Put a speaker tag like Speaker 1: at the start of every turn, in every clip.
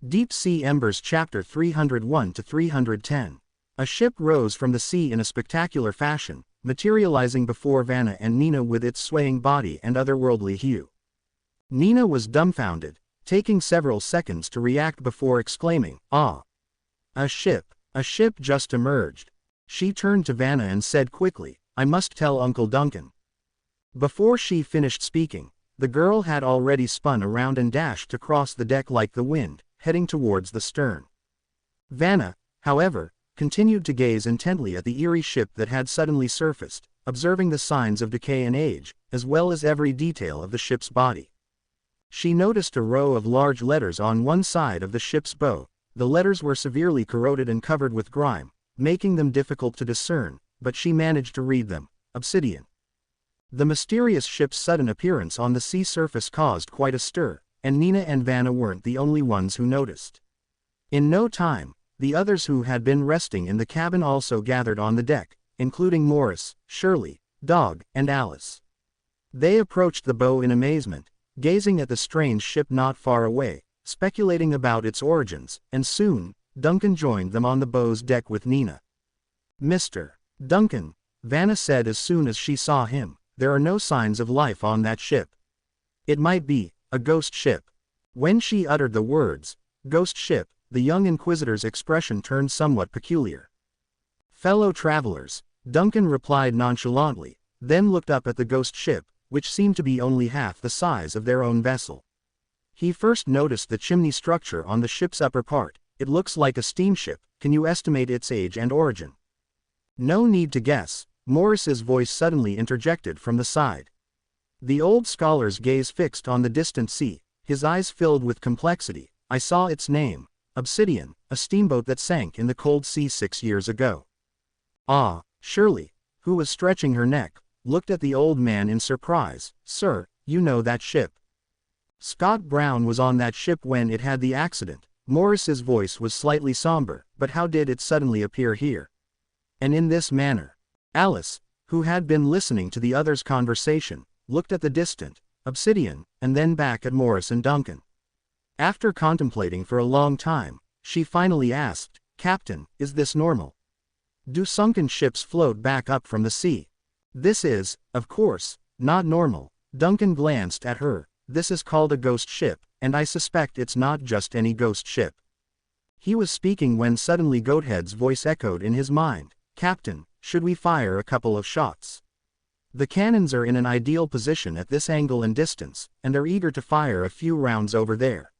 Speaker 1: Deep Sea Embers Chapter 301-310. A ship rose from the sea in a spectacular fashion, materializing before Vanna and Nina with its swaying body and otherworldly hue. Nina was dumbfounded, taking several seconds to react before exclaiming, "Ah! A ship just emerged." She turned to Vanna and said quickly, "I must tell Uncle Duncan." Before she finished speaking, the girl had already spun around and dashed across the deck like the wind, heading towards the stern. Vanna, however, continued to gaze intently at the eerie ship that had suddenly surfaced, observing the signs of decay and age, as well as every detail of the ship's body. She noticed a row of large letters on one side of the ship's bow. The letters were severely corroded and covered with grime, making them difficult to discern, but she managed to read them. Obsidian. The mysterious ship's sudden appearance on the sea surface caused quite a stir, and Nina and Vanna weren't the only ones who noticed. In no time, the others who had been resting in the cabin also gathered on the deck, including Morris, Shirley, Dog, and Alice. They approached the bow in amazement, gazing at the strange ship not far away, speculating about its origins, and soon, Duncan joined them on the bow's deck with Nina. "Mr. Duncan," Vanna said as soon as she saw him, "there are no signs of life on that ship. It might be a ghost ship." When she uttered the words, "ghost ship," the young inquisitor's expression turned somewhat peculiar. "Fellow travelers," Duncan replied nonchalantly, then looked up at the ghost ship, which seemed to be only half the size of their own vessel. He first noticed the chimney structure on the ship's upper part. "It looks like a steamship. Can you estimate its age and origin?" "No need to guess," Morris's voice suddenly interjected from the side. The old scholar's gaze fixed on the distant sea, his eyes filled with complexity. "I saw its name. Obsidian, a steamboat that sank in the cold sea 6 years ago." "Ah," Shirley, who was stretching her neck, looked at the old man in surprise. "Sir, you know that ship?" "Scott Brown was on that ship when it had the accident." Morris's voice was slightly somber. "But how did it suddenly appear here? And in this manner?" Alice, who had been listening to the others' conversation, looked at the distant Obsidian, and then back at Morris and Duncan. After contemplating for a long time, she finally asked, "Captain, is this normal? Do sunken ships float back up from the sea?" "This is, of course, not normal." Duncan glanced at her. "This is called a ghost ship, and I suspect it's not just any ghost ship." He was speaking when suddenly Goathead's voice echoed in his mind. "Captain, should we fire a couple of shots? The cannons are in an ideal position at this angle and distance, and are eager to fire a few rounds over there."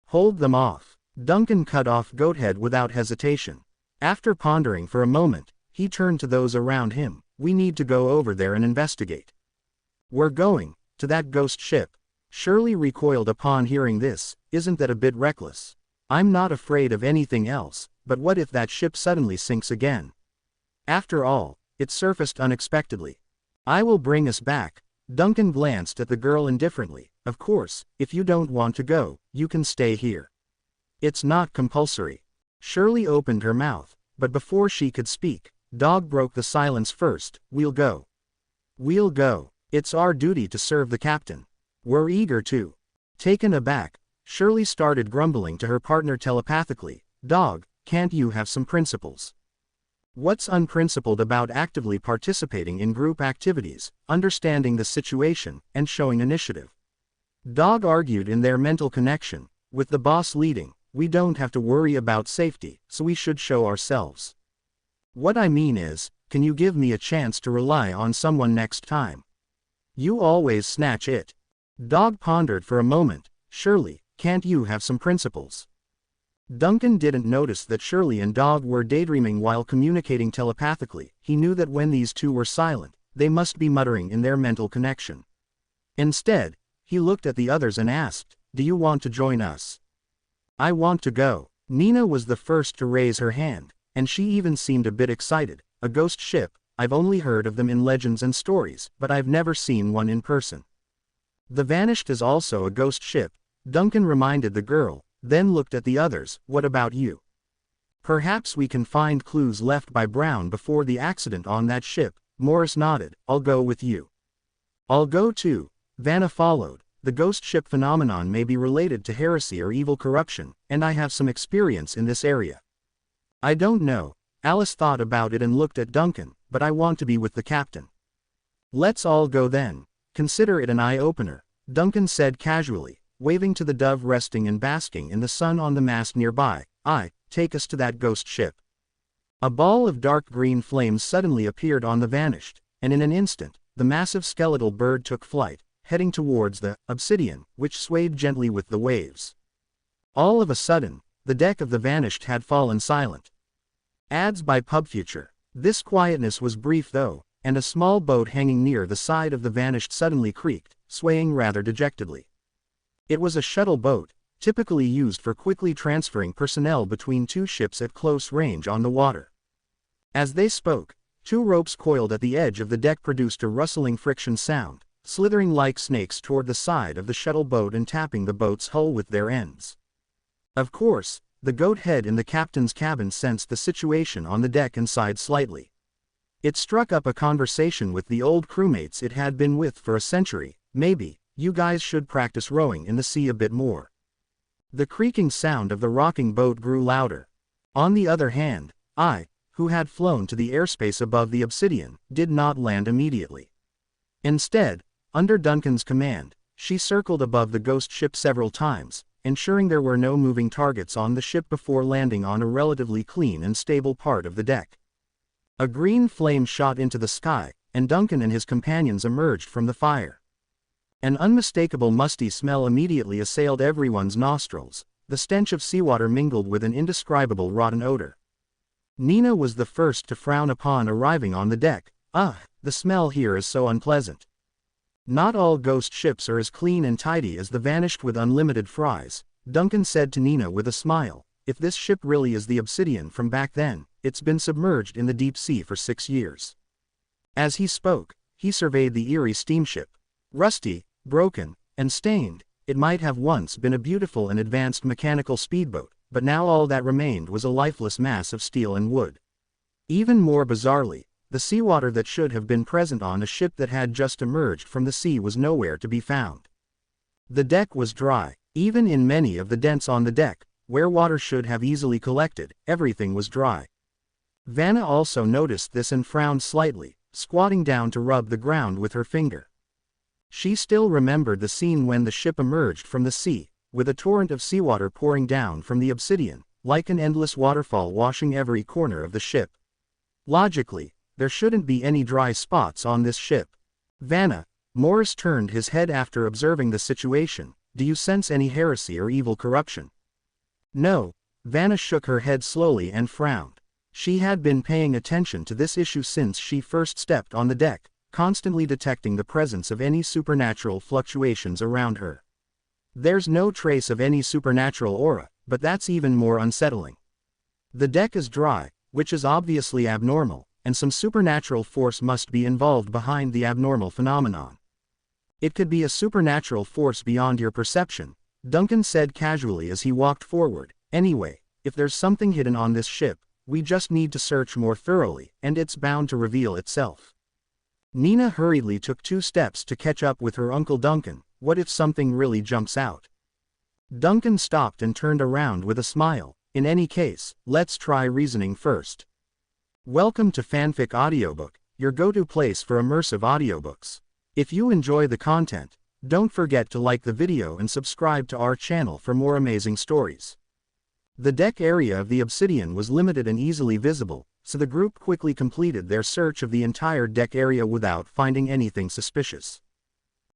Speaker 1: "Hold them off." Duncan cut off Goathead without hesitation. After pondering for a moment, he turned to those around him. "We need to go over there and investigate." "We're going to that ghost ship." Shirley recoiled upon hearing this. "Isn't that a bit reckless?" "I'm not afraid of anything else, but what if that ship suddenly sinks again? After all, it surfaced unexpectedly. I will bring us back." Duncan glanced at the girl indifferently. "Of course, if you don't want to go, you can stay here. It's not compulsory." Shirley opened her mouth, but before she could speak, Dog broke the silence first. "We'll go. We'll go. It's our duty to serve the captain. We're eager to." Taken aback, Shirley started grumbling to her partner telepathically. "Dog, can't you have some principles? What's unprincipled about actively participating in group activities, understanding the situation, and showing initiative?" Dog argued in their mental connection. "With the boss leading, we don't have to worry about safety, so we should show ourselves. What I mean is, can you give me a chance to rely on someone next time? You always snatch it." Dog pondered for a moment. "Shirley, can't you have some principles?" Duncan didn't notice that Shirley and Dog were daydreaming while communicating telepathically. He knew that when these two were silent, they must be muttering in their mental connection. Instead, he looked at the others and asked, "Do you want to join us?" "I want to go." Nina was the first to raise her hand, and she even seemed a bit excited. "A ghost ship, I've only heard of them in legends and stories, but I've never seen one in person." "The Vanished is also a ghost ship," Duncan reminded the girl, then looked at the others. "What about you? Perhaps we can find clues left by Brown before the accident on that ship." Morris nodded. "I'll go with you." "I'll go too." Vanna followed. the ghost ship phenomenon may be related to heresy or evil corruption, and I have some experience in this area. I don't know. Alice thought about it and looked at Duncan, but I want to be with the captain. Let's all go then. Consider it an eye-opener, Duncan said casually, waving to the dove resting and basking in the sun on the mast nearby. Take us to that ghost ship. A ball of dark green flames suddenly appeared on the vanished, and in an instant, the massive skeletal bird took flight, heading towards the obsidian, which swayed gently with the waves. All of a sudden, the deck of the vanished had fallen silent. Ads by PubFuture. This quietness was brief though, and a small boat hanging near the side of the vanished suddenly creaked, swaying rather dejectedly. It was a shuttle boat, typically used for quickly transferring personnel between two ships at close range on the water. As they spoke, two ropes coiled at the edge of the deck produced a rustling friction sound, slithering like snakes toward the side of the shuttle boat and tapping the boat's hull with their ends. Of course, the goat head in the captain's cabin sensed the situation on the deck and sighed slightly. It struck up a conversation with the old crewmates it had been with for a century. Maybe, you guys should practice rowing in the sea a bit more. The creaking sound of the rocking boat grew louder. On the other hand, I, who had flown to the airspace above the obsidian, did not land immediately. Instead, under Duncan's command, she circled above the ghost ship several times, ensuring there were no moving targets on the ship before landing on a relatively clean and stable part of the deck. A green flame shot into the sky, and Duncan and his companions emerged from the fire. An unmistakable musty smell immediately assailed everyone's nostrils. The stench of seawater mingled with an indescribable rotten odor. Nina was the first to frown upon arriving on the deck. The smell here is so unpleasant. Not all ghost ships are as clean and tidy as the vanished with unlimited fries, Duncan said to Nina with a smile. If this ship really is the obsidian from back then, it's been submerged in the deep sea for 6 years. As he spoke, he surveyed the eerie steamship. Rusty, broken, and stained, it might have once been a beautiful and advanced mechanical speedboat, but now all that remained was a lifeless mass of steel and wood. Even more bizarrely, the seawater that should have been present on a ship that had just emerged from the sea was nowhere to be found. The deck was dry. Even in many of the dents on the deck, where water should have easily collected, everything was dry. Vanna also noticed this and frowned slightly, squatting down to rub the ground with her finger. She still remembered the scene when the ship emerged from the sea, with a torrent of seawater pouring down from the obsidian, like an endless waterfall washing every corner of the ship. Logically, there shouldn't be any dry spots on this ship. Vanna, Morris turned his head after observing the situation. Do you sense any heresy or evil corruption? No, Vanna shook her head slowly and frowned. She had been paying attention to this issue since she first stepped on the deck, constantly detecting the presence of any supernatural fluctuations around her. There's no trace of any supernatural aura, but that's even more unsettling. The deck is dry, which is obviously abnormal, and some supernatural force must be involved behind the abnormal phenomenon. It could be a supernatural force beyond your perception, Duncan said casually as he walked forward. Anyway, if there's something hidden on this ship, we just need to search more thoroughly, and it's bound to reveal itself. Nina hurriedly took 2 steps to catch up with her Uncle Duncan. What if something really jumps out? Duncan stopped and turned around with a smile. In any case, let's try reasoning first. Welcome to Fanfic Audiobook, your go-to place for immersive audiobooks. If you enjoy the content, don't forget to like the video and subscribe to our channel for more amazing stories. The deck area of the obsidian was limited and easily visible, so the group quickly completed their search of the entire deck area without finding anything suspicious.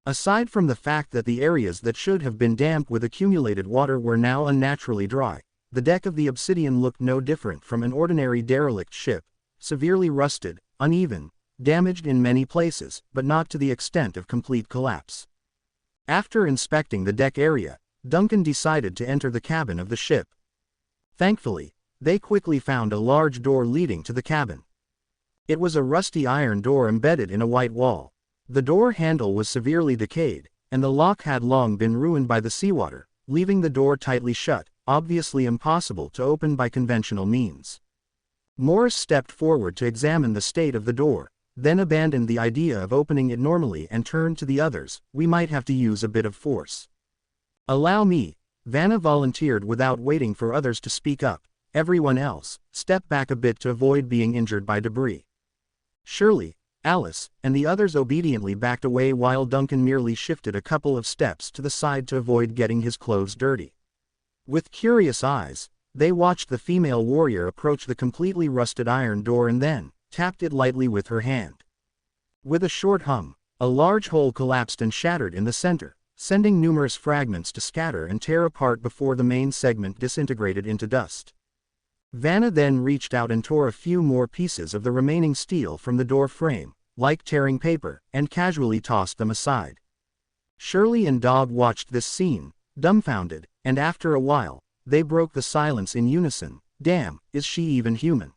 Speaker 1: Aside from the fact that the areas that should have been damp with accumulated water were now unnaturally dry, the deck of the obsidian looked no different from an ordinary derelict ship, severely rusted, uneven, damaged in many places, but not to the extent of complete collapse. After inspecting the deck area, Duncan decided to enter the cabin of the ship. Thankfully, they quickly found a large door leading to the cabin. It was a rusty iron door embedded in a white wall. The door handle was severely decayed, and the lock had long been ruined by the seawater, leaving the door tightly shut, obviously impossible to open by conventional means. Morris stepped forward to examine the state of the door. then abandoned the idea of opening it normally and turned to the others. We might have to use a bit of force. Allow me, Vanna volunteered without waiting for others to speak up. Everyone else, step back a bit to avoid being injured by debris. Shirley, Alice, and the others obediently backed away while Duncan merely shifted a couple of steps to the side to avoid getting his clothes dirty. With curious eyes, they watched the female warrior approach the completely rusted iron door and then tapped it lightly with her hand. With a short hum, a large hole collapsed and shattered in the center, sending numerous fragments to scatter and tear apart before the main segment disintegrated into dust. Vanna then reached out and tore a few more pieces of the remaining steel from the door frame, like tearing paper, and casually tossed them aside. Shirley and Dog watched this scene, dumbfounded, and after a while, they broke the silence in unison. Damn, is she even human?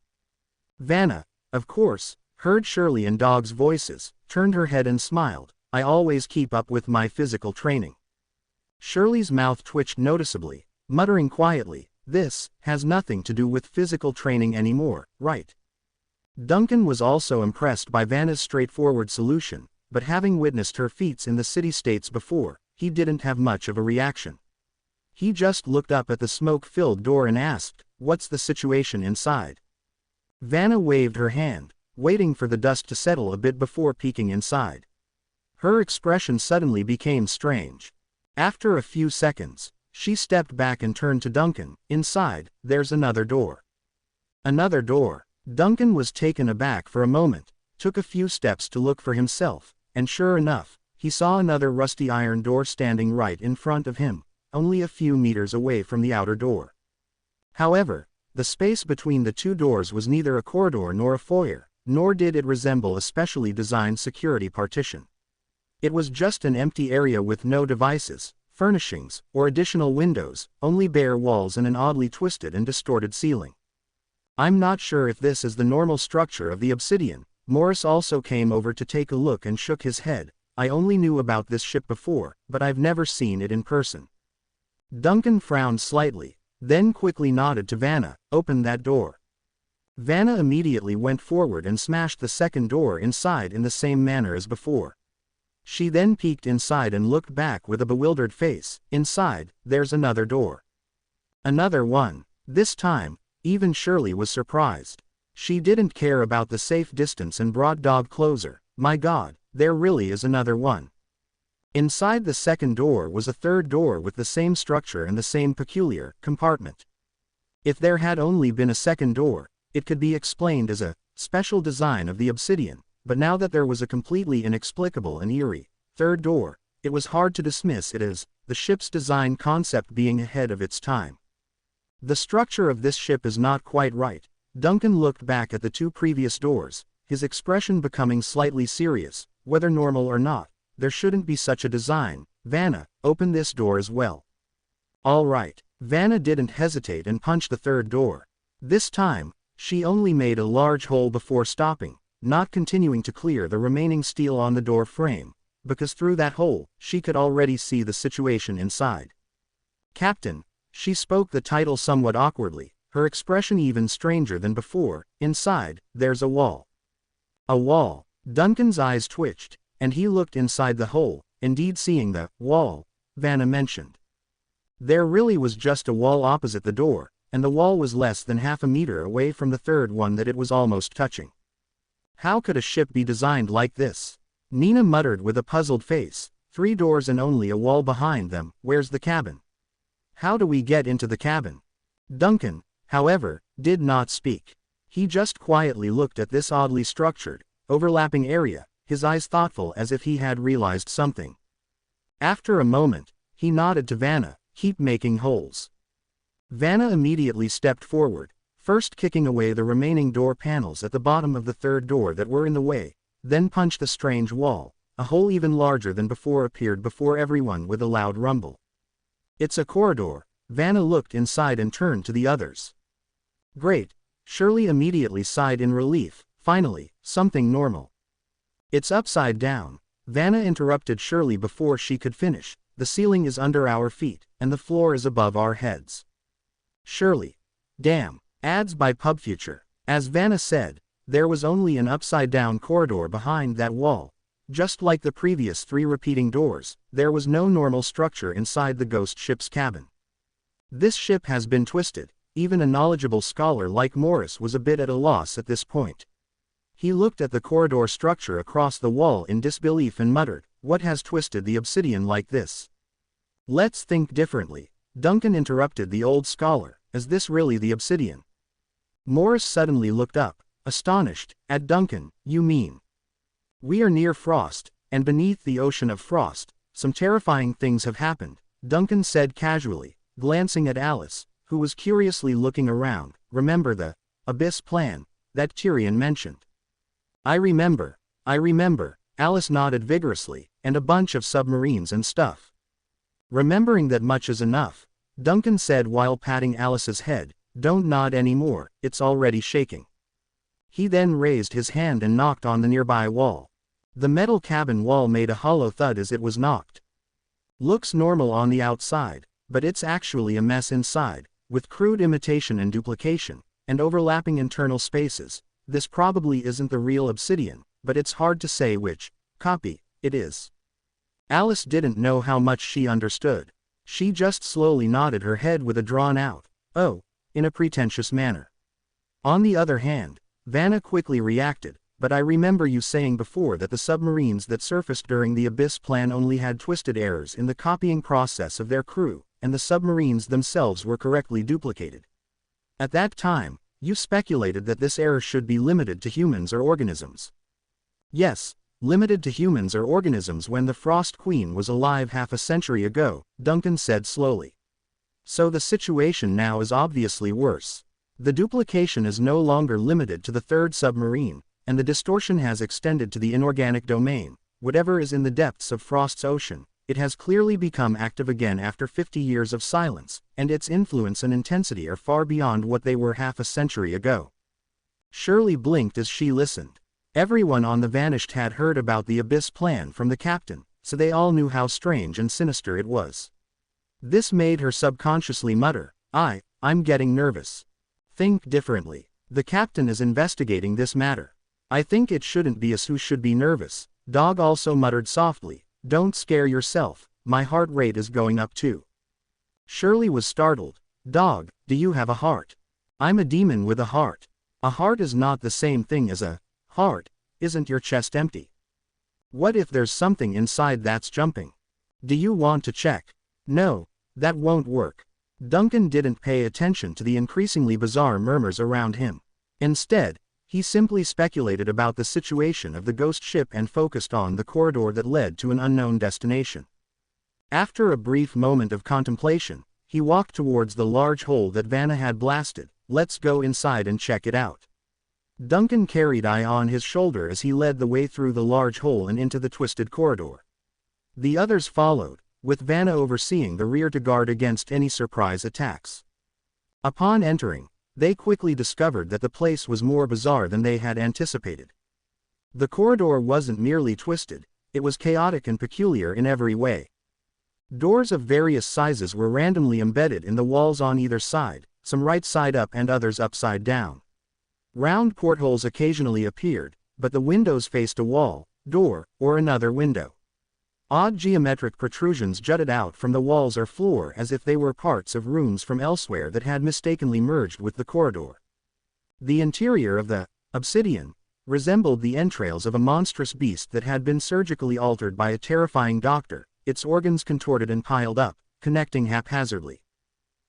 Speaker 1: Vanna, of course, heard Shirley and Dog's voices, turned her head and smiled. I always keep up with my physical training. Shirley's mouth twitched noticeably, muttering quietly, this has nothing to do with physical training anymore, right? Duncan was also impressed by Vanna's straightforward solution, but having witnessed her feats in the city-states before, he didn't have much of a reaction. He just looked up at the smoke-filled door and asked, what's the situation inside? Vanna waved her hand, waiting for the dust to settle a bit before peeking inside. Her expression suddenly became strange. After a few seconds, she stepped back and turned to Duncan. Inside, there's another door. Another door. Duncan was taken aback for a moment, took a few steps to look for himself, and sure enough, he saw another rusty iron door standing right in front of him, only a few meters away from the outer door. However, the space between the two doors was neither a corridor nor a foyer, nor did it resemble a specially designed security partition. It was just an empty area with no devices, furnishings, or additional windows, only bare walls and an oddly twisted and distorted ceiling. I'm not sure if this is the normal structure of the obsidian. Morris also came over to take a look and shook his head. I only knew about this ship before, but I've never seen it in person. Duncan frowned slightly, then quickly nodded to Vanna. Open that door. Vanna immediately went forward and smashed the second door inside in the same manner as before. She then peeked inside and looked back with a bewildered face. Inside, there's another door. Another one. This time, even Shirley was surprised. She didn't care about the safe distance and brought Dog closer. My God, there really is another one. Inside the second door was a third door with the same structure and the same peculiar compartment. If there had only been a second door, it could be explained as a special design of the obsidian, but now that there was a completely inexplicable and eerie third door, it was hard to dismiss it as the ship's design concept being ahead of its time. The structure of this ship is not quite right. Duncan looked back at the two previous doors, his expression becoming slightly serious. Whether normal or not, there shouldn't be such a design. Vanna, open this door as well. All right. Vanna didn't hesitate and punched the third door. This time, she only made a large hole before stopping, not continuing to clear the remaining steel on the door frame, because through that hole, she could already see the situation inside. Captain, she spoke the title somewhat awkwardly, her expression even stranger than before. Inside, there's a wall. A wall. Duncan's eyes twitched, and he looked inside the hole, indeed seeing the wall Vanna mentioned. There really was just a wall opposite the door, and the wall was less than half a meter away from the third one that it was almost touching. How could a ship be designed like this? Nina muttered with a puzzled face. 3 doors and only a wall behind them. Where's the cabin? How do we get into the cabin? Duncan, however, did not speak. He just quietly looked at this oddly structured, overlapping area, his eyes thoughtful as if he had realized something. After a moment, he nodded to Vanna. Keep making holes. Vanna immediately stepped forward, first kicking away the remaining door panels at the bottom of the third door that were in the way, then punched the strange wall. A hole even larger than before appeared before everyone with a loud rumble. It's a corridor. Vanna looked inside and turned to the others. Great. Shirley immediately sighed in relief. Finally, something normal. It's upside down. Vanna interrupted Shirley before she could finish. The ceiling is under our feet, and the floor is above our heads. Shirley. Damn. Ads by PubFuture. As Vanna said, there was only an upside-down corridor behind that wall. Just like the previous 3 repeating doors, there was no normal structure inside the ghost ship's cabin. This ship has been twisted. Even a knowledgeable scholar like Morris was a bit at a loss at this point. He looked at the corridor structure across the wall in disbelief and muttered, "What has twisted the obsidian like this?" "Let's think differently," Duncan interrupted the old scholar. "Is this really the obsidian?" Morris suddenly looked up, astonished, at Duncan. "You mean?" "We are near frost, and beneath the ocean of frost, some terrifying things have happened," Duncan said casually, glancing at Alice, who was curiously looking around. "Remember the abyss plan that Tyrion mentioned?" I remember, Alice nodded vigorously, "and a bunch of submarines and stuff." "Remembering that much is enough," Duncan said while patting Alice's head. "Don't nod anymore, it's already shaking." He then raised his hand and knocked on the nearby wall. The metal cabin wall made a hollow thud as it was knocked. "Looks normal on the outside, but it's actually a mess inside, with crude imitation and duplication, and overlapping internal spaces. This probably isn't the real obsidian, but it's hard to say which copy it is." Alice didn't know how much she understood. She just slowly nodded her head with a drawn-out, "Oh," in a pretentious manner. On the other hand, Vanna quickly reacted, "But I remember you saying before that the submarines that surfaced during the Abyss plan only had twisted errors in the copying process of their crew, and the submarines themselves were correctly duplicated. At that time, you speculated that this error should be limited to humans or organisms." "Yes, limited to humans or organisms when the Frost Queen was alive half a century ago," Duncan said slowly. "So the situation now is obviously worse. The duplication is no longer limited to the 3rd submarine, and the distortion has extended to the inorganic domain, whatever is in the depths of Frost's ocean. It has clearly become active again after 50 years of silence, and its influence and intensity are far beyond what they were half a century ago." Shirley blinked as she listened. Everyone on the Vanished had heard about the Abyss plan from the captain, so they all knew how strange and sinister it was. This made her subconsciously mutter, I'm getting nervous. Think differently. The captain is investigating this matter. I think it shouldn't be us who should be nervous." Dog also muttered softly, "Don't scare yourself, my heart rate is going up too." Shirley was startled. "Dog, do you have a heart?" "I'm a demon with a heart." "A heart is not the same thing as a heart. Isn't your chest empty?" "What if there's something inside that's jumping?" "Do you want to check?" "No, that won't work." Duncan didn't pay attention to the increasingly bizarre murmurs around him. Instead, he simply speculated about the situation of the ghost ship and focused on the corridor that led to an unknown destination. After a brief moment of contemplation, he walked towards the large hole that Vanna had blasted. "Let's go inside and check it out." Duncan carried eye on his shoulder as he led the way through the large hole and into the twisted corridor. The others followed, with Vanna overseeing the rear to guard against any surprise attacks. Upon entering, they quickly discovered that the place was more bizarre than they had anticipated. The corridor wasn't merely twisted, it was chaotic and peculiar in every way. Doors of various sizes were randomly embedded in the walls on either side, some right side up and others upside down. Round portholes occasionally appeared, but the windows faced a wall, door, or another window. Odd geometric protrusions jutted out from the walls or floor as if they were parts of rooms from elsewhere that had mistakenly merged with the corridor. The interior of the obsidian resembled the entrails of a monstrous beast that had been surgically altered by a terrifying doctor, its organs contorted and piled up, connecting haphazardly.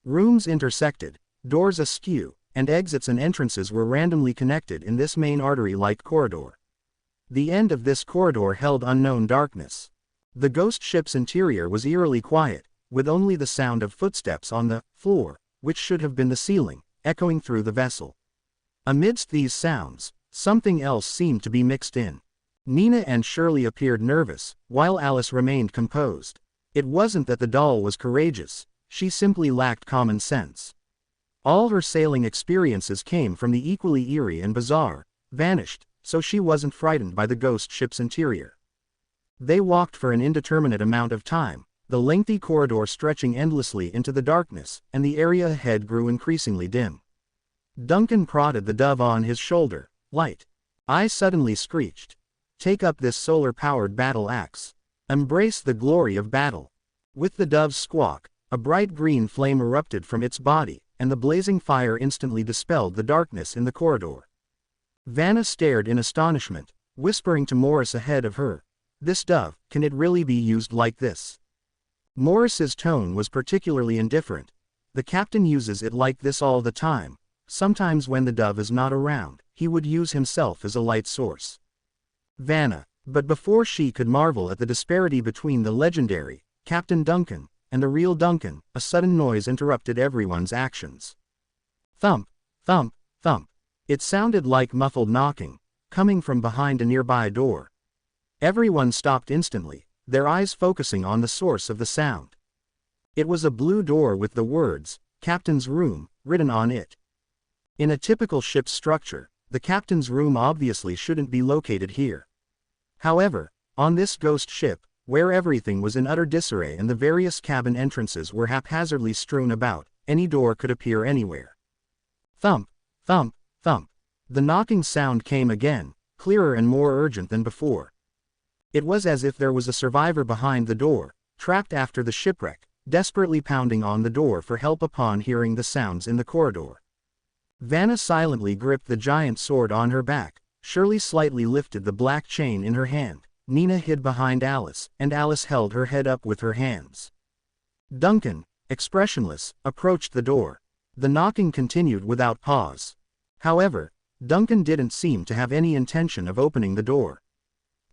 Speaker 1: Rooms intersected, doors askew, and exits and entrances were randomly connected in this main artery-like corridor. The end of this corridor held unknown darkness. The ghost ship's interior was eerily quiet, with only the sound of footsteps on the floor, which should have been the ceiling, echoing through the vessel. Amidst these sounds, something else seemed to be mixed in. Nina and Shirley appeared nervous, while Alice remained composed. It wasn't that the doll was courageous, she simply lacked common sense. All her sailing experiences came from the equally eerie and bizarre Vanished, so she wasn't frightened by the ghost ship's interior. They walked for an indeterminate amount of time, the lengthy corridor stretching endlessly into the darkness, and the area ahead grew increasingly dim. Duncan prodded the dove on his shoulder. Light. I suddenly screeched. Take up this solar-powered battle axe. Embrace the glory of battle. With the dove's squawk, a bright green flame erupted from its body, and the blazing fire instantly dispelled the darkness in the corridor. Vanna stared in astonishment, whispering to Morris ahead of her, "This dove, can it really be used like this?" Morris's tone was particularly indifferent. "The captain uses it like this all the time. Sometimes when the dove is not around, he would use himself as a light source." Vanna. But before she could marvel at the disparity between the legendary Captain Duncan and the real Duncan, a sudden noise interrupted everyone's actions. Thump, thump, thump. It sounded like muffled knocking, coming from behind a nearby door. Everyone stopped instantly, their eyes focusing on the source of the sound. It was a blue door with the words, "Captain's Room," written on it. In a typical ship's structure, the captain's room obviously shouldn't be located here. However, on this ghost ship, where everything was in utter disarray and the various cabin entrances were haphazardly strewn about, any door could appear anywhere. Thump, thump, thump. The knocking sound came again, clearer and more urgent than before. It was as if there was a survivor behind the door, trapped after the shipwreck, desperately pounding on the door for help upon hearing the sounds in the corridor. Vanna silently gripped the giant sword on her back. Shirley slightly lifted the black chain in her hand. Nina hid behind Alice, and Alice held her head up with her hands. Duncan, expressionless, approached the door. The knocking continued without pause. However, Duncan didn't seem to have any intention of opening the door.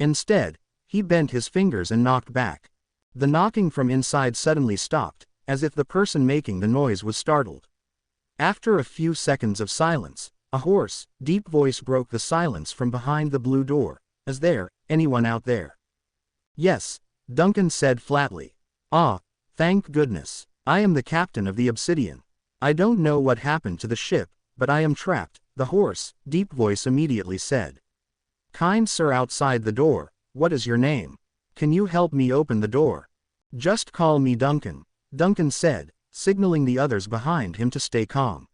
Speaker 1: Instead, he bent his fingers and knocked back. The knocking from inside suddenly stopped, as if the person making the noise was startled. After a few seconds of silence, a hoarse, deep voice broke the silence from behind the blue door. "Is there anyone out there?" "Yes," Duncan said flatly. "Ah, thank goodness. I am the captain of the Obsidian. I don't know what happened to the ship, but I am trapped," the hoarse, deep voice immediately said. "Kind sir outside the door, what is your name? Can you help me open the door?" "Just call me Duncan," Duncan said, signaling the others behind him to stay calm.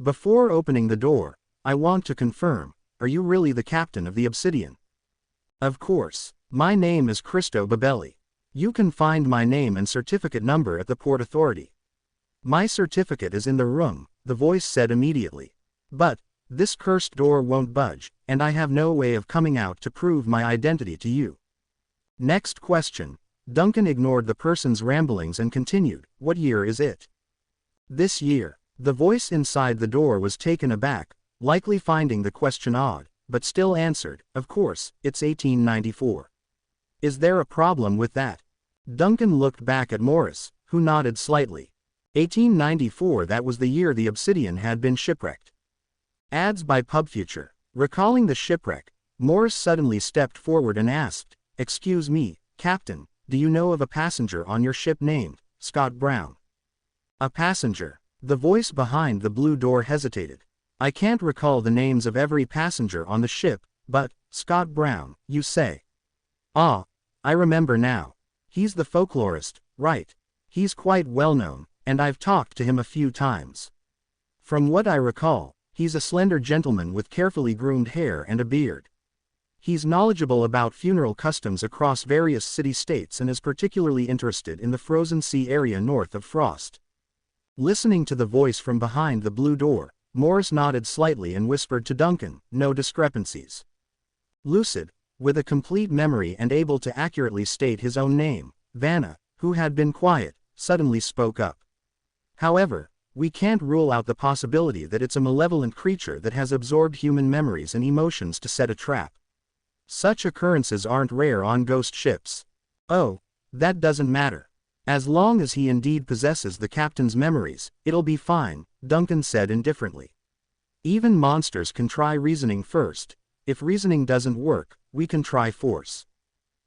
Speaker 1: "Before opening the door, I want to confirm, are you really the captain of the Obsidian?" "Of course. My name is Cristo Babelli. You can find my name and certificate number at the Port Authority." "My certificate is in the room," the voice said immediately. "But this cursed door won't budge, and I have no way of coming out to prove my identity to you." "Next question." Duncan ignored the person's ramblings and continued, "What year is it?" "This year." The voice inside the door was taken aback, likely finding the question odd, but still answered, "Of course, it's 1894. Is there a problem with that?" Duncan looked back at Morris, who nodded slightly. 1894, that was the year the Obsidian had been shipwrecked. Ads by PubFuture. Recalling the shipwreck, Morris suddenly stepped forward and asked, "Excuse me, Captain, do you know of a passenger on your ship named Scott Brown?" "A passenger?" The voice behind the blue door hesitated. "I can't recall the names of every passenger on the ship, but, Scott Brown, you say?" "Ah, I remember now. He's the folklorist, right? He's quite well known, and I've talked to him a few times. From what I recall, he's a slender gentleman with carefully groomed hair and a beard. He's knowledgeable about funeral customs across various city-states and is particularly interested in the frozen sea area north of Frost." Listening to the voice from behind the blue door, Morris nodded slightly and whispered to Duncan, "No discrepancies." Lucid, with a complete memory and able to accurately state his own name, Vanna, who had been quiet, suddenly spoke up. "However, we can't rule out the possibility that it's a malevolent creature that has absorbed human memories and emotions to set a trap. Such occurrences aren't rare on ghost ships." "Oh, that doesn't matter. As long as he indeed possesses the captain's memories, it'll be fine," Duncan said indifferently. "Even monsters can try reasoning first. If reasoning doesn't work, we can try force.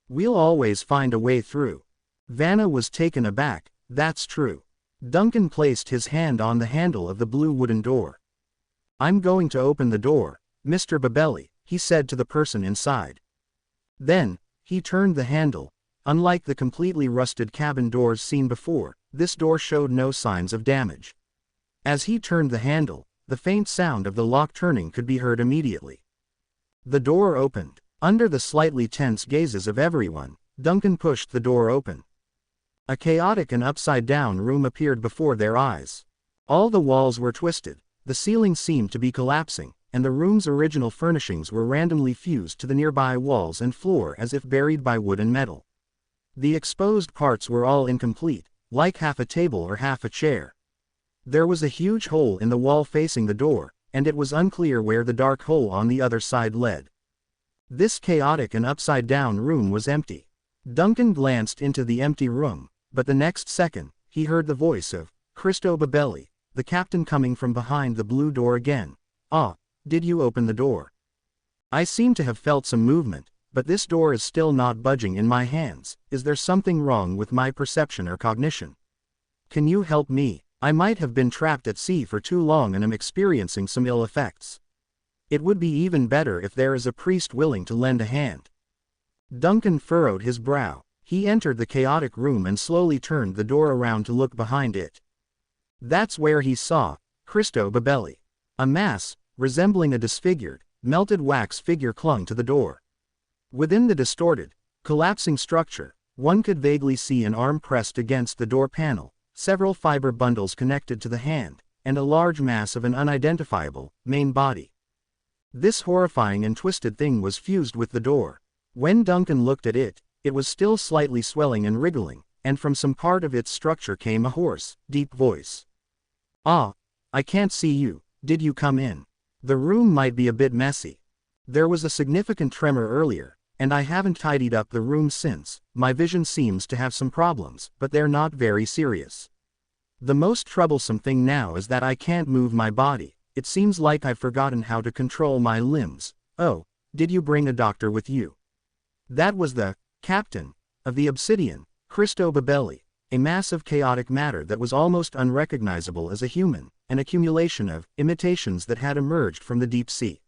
Speaker 1: We'll always find a way through." Vanna was taken aback. "That's true." Duncan placed his hand on the handle of the blue wooden door. "I'm going to open the door, Mr. Babelli," he said to the person inside. Then, he turned the handle. Unlike the completely rusted cabin doors seen before, this door showed no signs of damage. As he turned the handle, the faint sound of the lock turning could be heard immediately. The door opened. Under the slightly tense gazes of everyone, Duncan pushed the door open. A chaotic and upside-down room appeared before their eyes. All the walls were twisted, the ceiling seemed to be collapsing, and the room's original furnishings were randomly fused to the nearby walls and floor as if buried by wood and metal. The exposed parts were all incomplete, like half a table or half a chair. There was a huge hole in the wall facing the door, and it was unclear where the dark hole on the other side led. This chaotic and upside-down room was empty. Duncan glanced into the empty room, but the next second, he heard the voice of Cristo Babelli, the captain, coming from behind the blue door again. "Ah, did you open the door? I seem to have felt some movement, but this door is still not budging in my hands. Is there something wrong with my perception or cognition? Can you help me? I might have been trapped at sea for too long and am experiencing some ill effects. It would be even better if there is a priest willing to lend a hand." Duncan furrowed his brow. He entered the chaotic room and slowly turned the door around to look behind it. That's where he saw Cristo Babelli. A mass, resembling a disfigured, melted wax figure clung to the door. Within the distorted, collapsing structure, one could vaguely see an arm pressed against the door panel, several fiber bundles connected to the hand, and a large mass of an unidentifiable, main body. This horrifying and twisted thing was fused with the door. When Duncan looked at it, it was still slightly swelling and wriggling, and from some part of its structure came a hoarse, deep voice. "Ah, I can't see you. Did you come in? The room might be a bit messy. There was a significant tremor earlier, and I haven't tidied up the room since. My vision seems to have some problems, but they're not very serious. The most troublesome thing now is that I can't move my body. It seems like I've forgotten how to control my limbs. Oh, did you bring a doctor with you?" That was the captain of the Obsidian, Cristo Babelli, a mass of chaotic matter that was almost unrecognizable as a human, an accumulation of imitations that had emerged from the deep sea.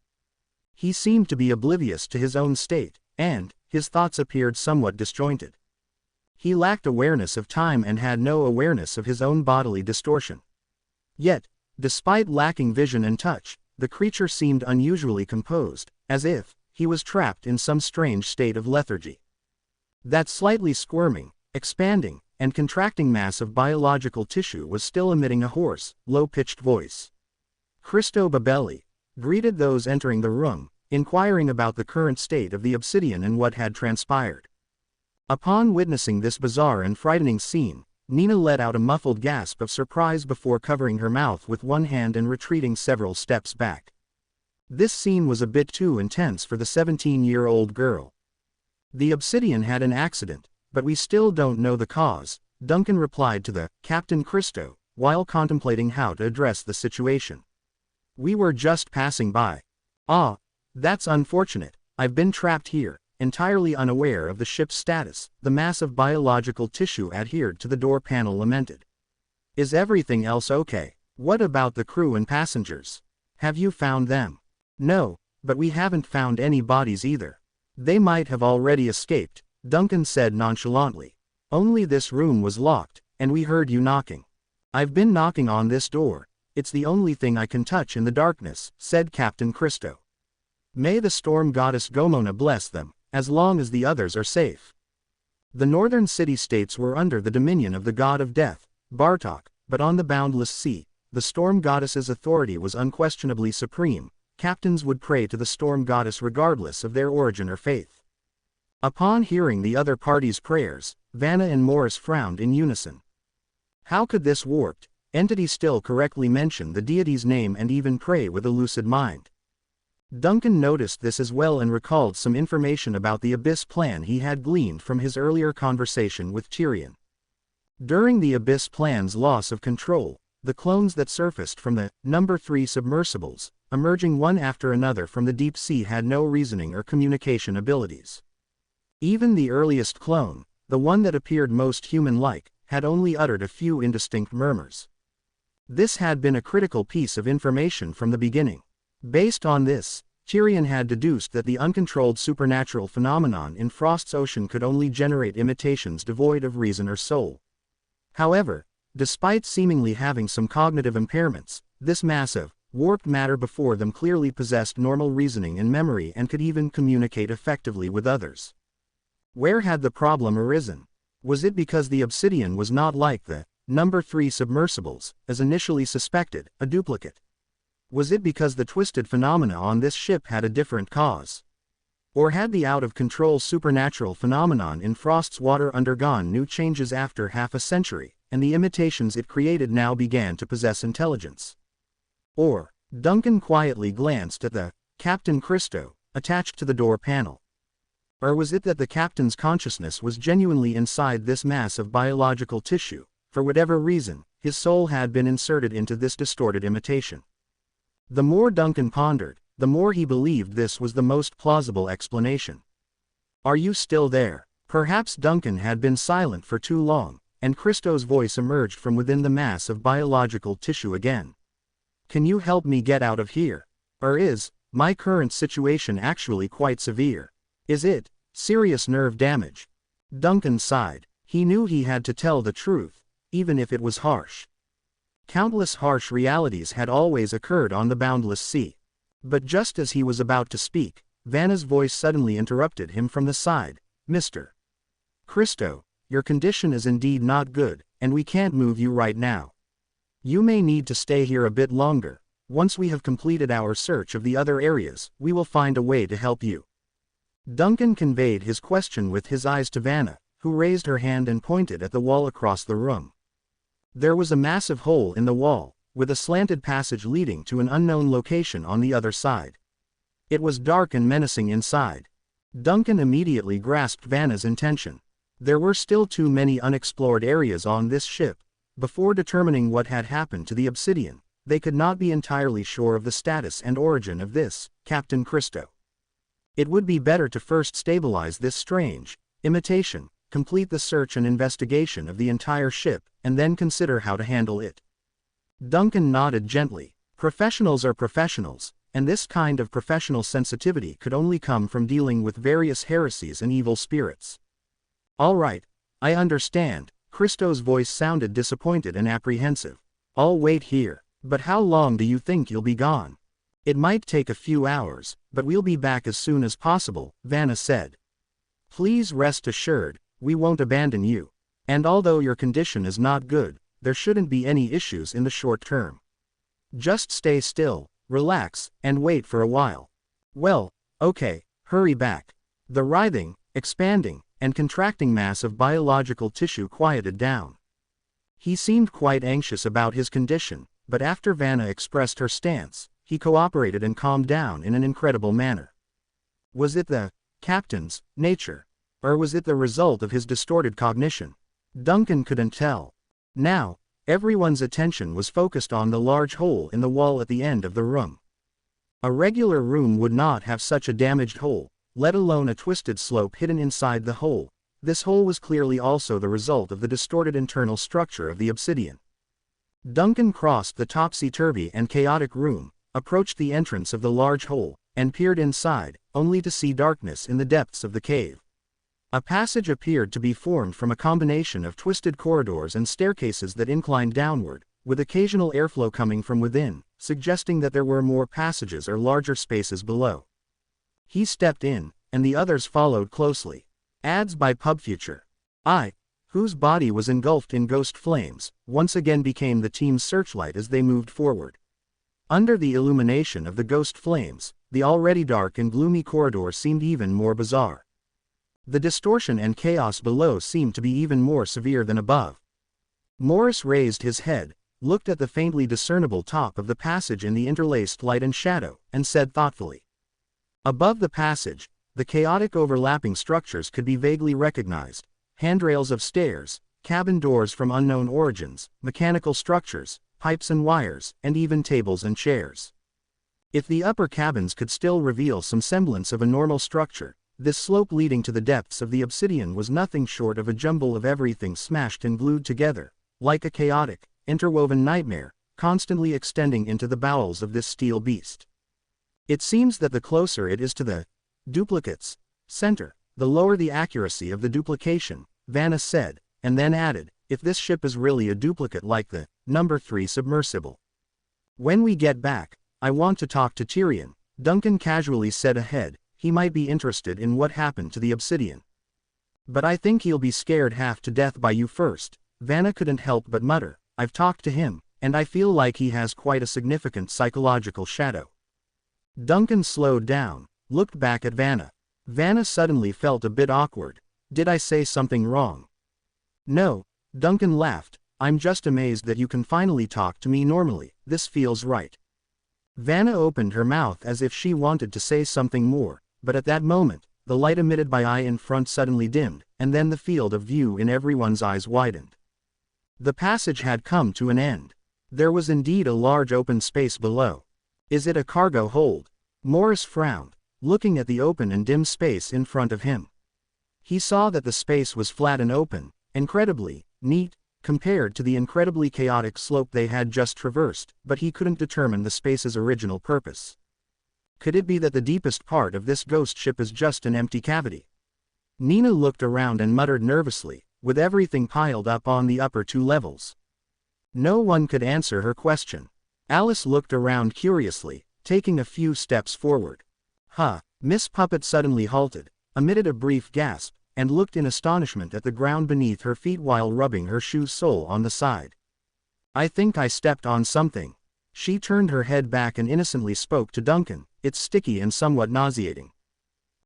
Speaker 1: He seemed to be oblivious to his own state, and his thoughts appeared somewhat disjointed. He lacked awareness of time and had no awareness of his own bodily distortion. Yet, despite lacking vision and touch, the creature seemed unusually composed, as if he was trapped in some strange state of lethargy. That slightly squirming, expanding, and contracting mass of biological tissue was still emitting a hoarse, low-pitched voice. Cristo Babelli greeted those entering the room, inquiring about the current state of the Obsidian and what had transpired. Upon witnessing this bizarre and frightening scene, Nina let out a muffled gasp of surprise before covering her mouth with one hand and retreating several steps back. This scene was a bit too intense for the 17-year-old girl. "The Obsidian had an accident, but we still don't know the cause," Duncan replied to the Captain Cristo, while contemplating how to address the situation. "We were just passing by." "Ah, that's unfortunate. I've been trapped here, entirely unaware of the ship's status," the mass of biological tissue adhered to the door panel lamented. "Is everything else okay? What about the crew and passengers? Have you found them?" "No, but we haven't found any bodies either. They might have already escaped," Duncan said nonchalantly. "Only this room was locked, and we heard you knocking." "I've been knocking on this door. It's the only thing I can touch in the darkness," said Captain Cristo. "May the storm goddess Gomona bless them, as long as the others are safe." The northern city-states were under the dominion of the god of death, Bartok, but on the boundless sea, the storm goddess's authority was unquestionably supreme. Captains would pray to the storm goddess regardless of their origin or faith. Upon hearing the other party's prayers, Vanna and Morris frowned in unison. How could this warped entity still correctly mention the deity's name and even pray with a lucid mind? Duncan noticed this as well and recalled some information about the Abyss plan he had gleaned from his earlier conversation with Tyrion. During the Abyss plan's loss of control, the clones that surfaced from the No. 3 submersibles, emerging one after another from the deep sea, had no reasoning or communication abilities. Even the earliest clone, the one that appeared most human-like, had only uttered a few indistinct murmurs. This had been a critical piece of information from the beginning. Based on this, Tyrion had deduced that the uncontrolled supernatural phenomenon in Frost's ocean could only generate imitations devoid of reason or soul. However, despite seemingly having some cognitive impairments, this mass of Warped matter before them clearly possessed normal reasoning and memory and could even communicate effectively with others. Where had the problem arisen? Was it because the obsidian was not like the number 3 submersibles, as initially suspected, a duplicate? Was it because the twisted phenomena on this ship had a different cause? Or had the out-of-control supernatural phenomenon in Frost's water undergone new changes after half a century, and the imitations it created now began to possess intelligence? Or, Duncan quietly glanced at the Captain Christo, attached to the door panel. Or was it that the captain's consciousness was genuinely inside this mass of biological tissue? For whatever reason, his soul had been inserted into this distorted imitation. The more Duncan pondered, the more he believed this was the most plausible explanation. "Are you still there?" Perhaps Duncan had been silent for too long, and Christo's voice emerged from within the mass of biological tissue again. "Can you help me get out of here? Or is my current situation actually quite severe? Is it serious nerve damage?" Duncan sighed. He knew he had to tell the truth, even if it was harsh. Countless harsh realities had always occurred on the boundless sea. But just as he was about to speak, Vanna's voice suddenly interrupted him from the side. "Mr. Christo, your condition is indeed not good, and we can't move you right now. You may need to stay here a bit longer. Once we have completed our search of the other areas, we will find a way to help you." Duncan conveyed his question with his eyes to Vanna, who raised her hand and pointed at the wall across the room. There was a massive hole in the wall, with a slanted passage leading to an unknown location on the other side. It was dark and menacing inside. Duncan immediately grasped Vanna's intention. There were still too many unexplored areas on this ship. Before determining what had happened to the obsidian, they could not be entirely sure of the status and origin of this Captain Christo. It would be better to first stabilize this strange imitation, complete the search and investigation of the entire ship, and then consider how to handle it. Duncan nodded gently. Professionals are professionals, and this kind of professional sensitivity could only come from dealing with various heresies and evil spirits. "All right, I understand." Christo's voice sounded disappointed and apprehensive. "I'll wait here. But how long do you think you'll be gone?" "It might take a few hours, but we'll be back as soon as possible," Vanna said. "Please rest assured, we won't abandon you. And although your condition is not good, there shouldn't be any issues in the short term. Just stay still, relax, and wait for a while." "Well, okay, hurry back." The writhing, expanding, and contracting mass of biological tissue quieted down. He seemed quite anxious about his condition, but after Vanna expressed her stance, he cooperated and calmed down in an incredible manner. Was it the captain's nature? Or was it the result of his distorted cognition? Duncan couldn't tell. Now, everyone's attention was focused on the large hole in the wall at the end of the room. A regular room would not have such a damaged hole, let alone a twisted slope hidden inside the hole. This hole was clearly also the result of the distorted internal structure of the obsidian. Duncan crossed the topsy-turvy and chaotic room, approached the entrance of the large hole, and peered inside, only to see darkness in the depths of the cave. A passage appeared to be formed from a combination of twisted corridors and staircases that inclined downward, with occasional airflow coming from within, suggesting that there were more passages or larger spaces below. He stepped in, and the others followed closely. Ads by PubFuture. I, whose body was engulfed in ghost flames, once again became the team's searchlight as they moved forward. Under the illumination of the ghost flames, the already dark and gloomy corridor seemed even more bizarre. The distortion and chaos below seemed to be even more severe than above. Morris raised his head, looked at the faintly discernible top of the passage in the interlaced light and shadow, and said thoughtfully. Above the passage, the chaotic overlapping structures could be vaguely recognized: handrails of stairs, cabin doors from unknown origins, mechanical structures, pipes and wires, and even tables and chairs. If the upper cabins could still reveal some semblance of a normal structure, this slope leading to the depths of the obsidian was nothing short of a jumble of everything smashed and glued together, like a chaotic, interwoven nightmare, constantly extending into the bowels of this steel beast. It seems that the closer it is to the duplicate's center, the lower the accuracy of the duplication, Vanna said, and then added, if this ship is really a duplicate like the number 3 submersible. When we get back, I want to talk to Tyrion, Duncan casually said ahead. He might be interested in what happened to the obsidian. But I think he'll be scared half to death by you first. Vanna couldn't help but mutter. I've talked to him, and I feel like he has quite a significant psychological shadow. Duncan slowed down, looked back at Vanna. Vanna suddenly felt a bit awkward. Did I say something wrong? No, Duncan laughed. I'm just amazed that you can finally talk to me normally. This feels right. Vanna opened her mouth as if she wanted to say something more, but at that moment, the light emitted by eye in front suddenly dimmed, and then the field of view in everyone's eyes widened. The passage had come to an end. There was indeed a large open space below. Is it a cargo hold? Morris frowned, looking at the open and dim space in front of him. He saw that the space was flat and open, incredibly neat, compared to the incredibly chaotic slope they had just traversed, but he couldn't determine the space's original purpose. Could it be that the deepest part of this ghost ship is just an empty cavity? Nina looked around and muttered nervously, with everything piled up on the upper 2 levels. No one could answer her question. Alice looked around curiously, taking a few steps forward. Miss Puppet suddenly halted, emitted a brief gasp, and looked in astonishment at the ground beneath her feet while rubbing her shoe sole on the side. I think I stepped on something. She turned her head back and innocently spoke to Duncan. It's sticky and somewhat nauseating.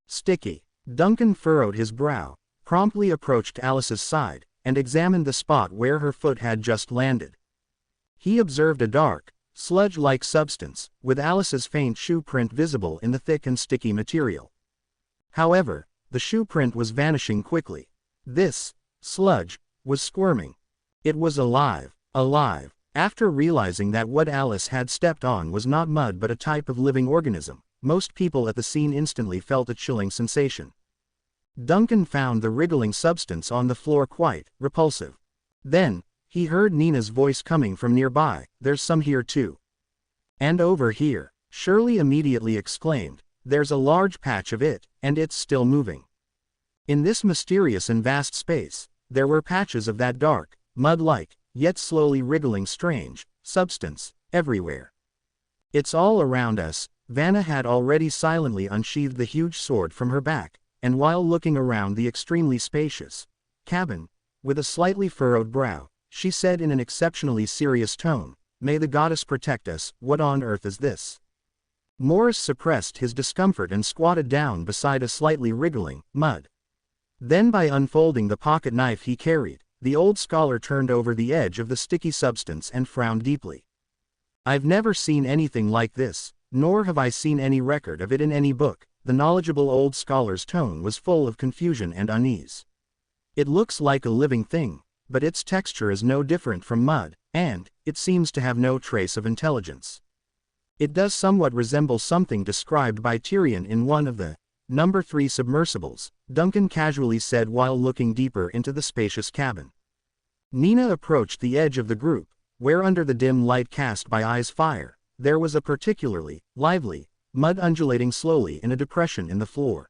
Speaker 1: Sticky. Duncan furrowed his brow, promptly approached Alice's side, and examined the spot where her foot had just landed. He observed a dark, sludge-like substance, with Alice's faint shoe print visible in the thick and sticky material. However, the shoe print was vanishing quickly. This sludge was squirming. It was alive. After realizing that what Alice had stepped on was not mud but a type of living organism, most people at the scene instantly felt a chilling sensation. Duncan found the wriggling substance on the floor quite repulsive. Then, he heard Nina's voice coming from nearby. There's some here too. And over here, Shirley immediately exclaimed. There's a large patch of it, and it's still moving. In this mysterious and vast space, there were patches of that dark, mud-like, yet slowly wriggling strange substance everywhere. It's all around us. Vanna had already silently unsheathed the huge sword from her back, and while looking around the extremely spacious cabin, with a slightly furrowed brow, she said in an exceptionally serious tone, "May the goddess protect us. What on earth is this?" Morris suppressed his discomfort and squatted down beside a slightly wriggling mud. Then by unfolding the pocket knife he carried, the old scholar turned over the edge of the sticky substance and frowned deeply. I've never seen anything like this, nor have I seen any record of it in any book. The knowledgeable old scholar's tone was full of confusion and unease. It looks like a living thing, but its texture is no different from mud, and it seems to have no trace of intelligence. It does somewhat resemble something described by Tyrion in one of the number 3 submersibles, Duncan casually said while looking deeper into the spacious cabin. Nina approached the edge of the group, where under the dim light cast by Eye's fire, there was a particularly lively mud undulating slowly in a depression in the floor.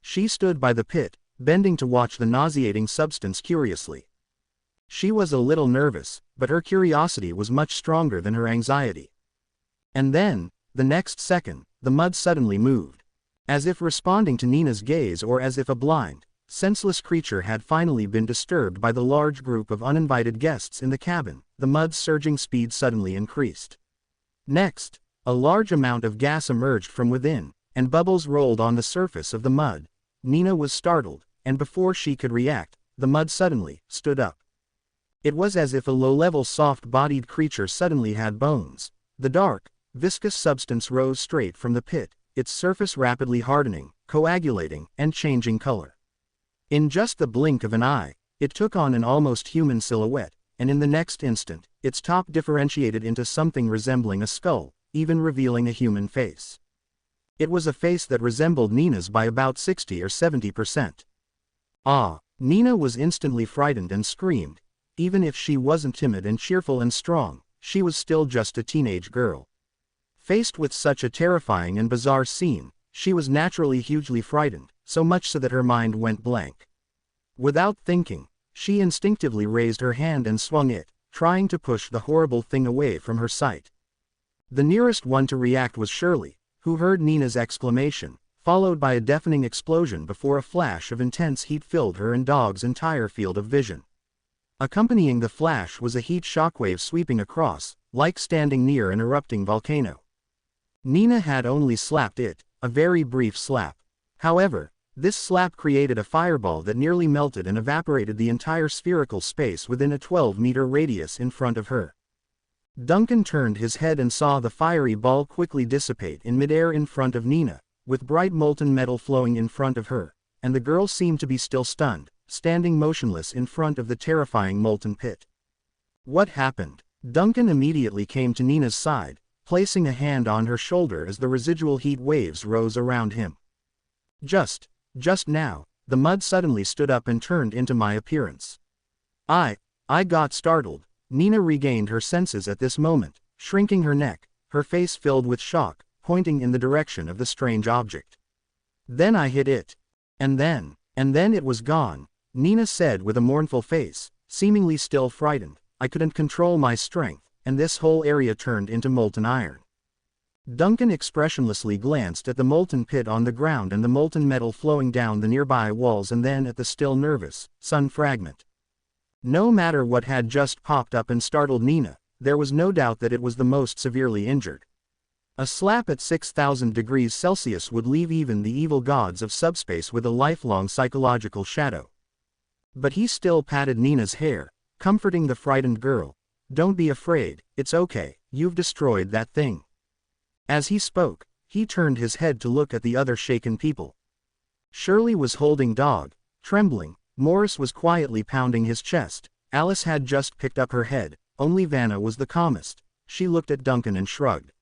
Speaker 1: She stood by the pit, bending to watch the nauseating substance curiously. She was a little nervous, but her curiosity was much stronger than her anxiety. And then, the next second, the mud suddenly moved. As if responding to Nina's gaze or as if a blind, senseless creature had finally been disturbed by the large group of uninvited guests in the cabin, the mud's surging speed suddenly increased. Next, a large amount of gas emerged from within, and bubbles rolled on the surface of the mud. Nina was startled, and before she could react, the mud suddenly stood up. It was as if a low-level soft-bodied creature suddenly had bones. The dark, viscous substance rose straight from the pit, its surface rapidly hardening, coagulating, and changing color. In just the blink of an eye, it took on an almost human silhouette, and in the next instant, its top differentiated into something resembling a skull, even revealing a human face. It was a face that resembled Nina's by about 60 or 70%. Nina was instantly frightened and screamed. Even if she wasn't timid and cheerful and strong, she was still just a teenage girl. Faced with such a terrifying and bizarre scene, she was naturally hugely frightened, so much so that her mind went blank. Without thinking, she instinctively raised her hand and swung it, trying to push the horrible thing away from her sight. The nearest one to react was Shirley, who heard Nina's exclamation, followed by a deafening explosion before a flash of intense heat filled her and Dog's entire field of vision. Accompanying the flash was a heat shockwave sweeping across, like standing near an erupting volcano. Nina had only slapped it, a very brief slap. However, this slap created a fireball that nearly melted and evaporated the entire spherical space within a 12-meter radius in front of her. Duncan turned his head and saw the fiery ball quickly dissipate in midair in front of Nina, with bright molten metal flowing in front of her, and the girl seemed to be still stunned, standing motionless in front of the terrifying molten pit. What happened? Duncan immediately came to Nina's side, placing a hand on her shoulder as the residual heat waves rose around him. Just now, the mud suddenly stood up and turned into my appearance. I got startled. Nina regained her senses at this moment, shrinking her neck, her face filled with shock, pointing in the direction of the strange object. Then I hit it. And then it was gone, Nina said with a mournful face, seemingly still frightened. I couldn't control my strength, and this whole area turned into molten iron. Duncan expressionlessly glanced at the molten pit on the ground and the molten metal flowing down the nearby walls and then at the still nervous, sun fragment. No matter what had just popped up and startled Nina, there was no doubt that it was the most severely injured. A slap at 6,000 degrees Celsius would leave even the evil gods of subspace with a lifelong psychological shadow. But he still patted Nina's hair, comforting the frightened girl. Don't be afraid, it's okay, you've destroyed that thing. As he spoke, he turned his head to look at the other shaken people. Shirley was holding Dog, trembling. Morris was quietly pounding his chest. Alice had just picked up her head. Only Vanna was the calmest. She looked at Duncan and shrugged.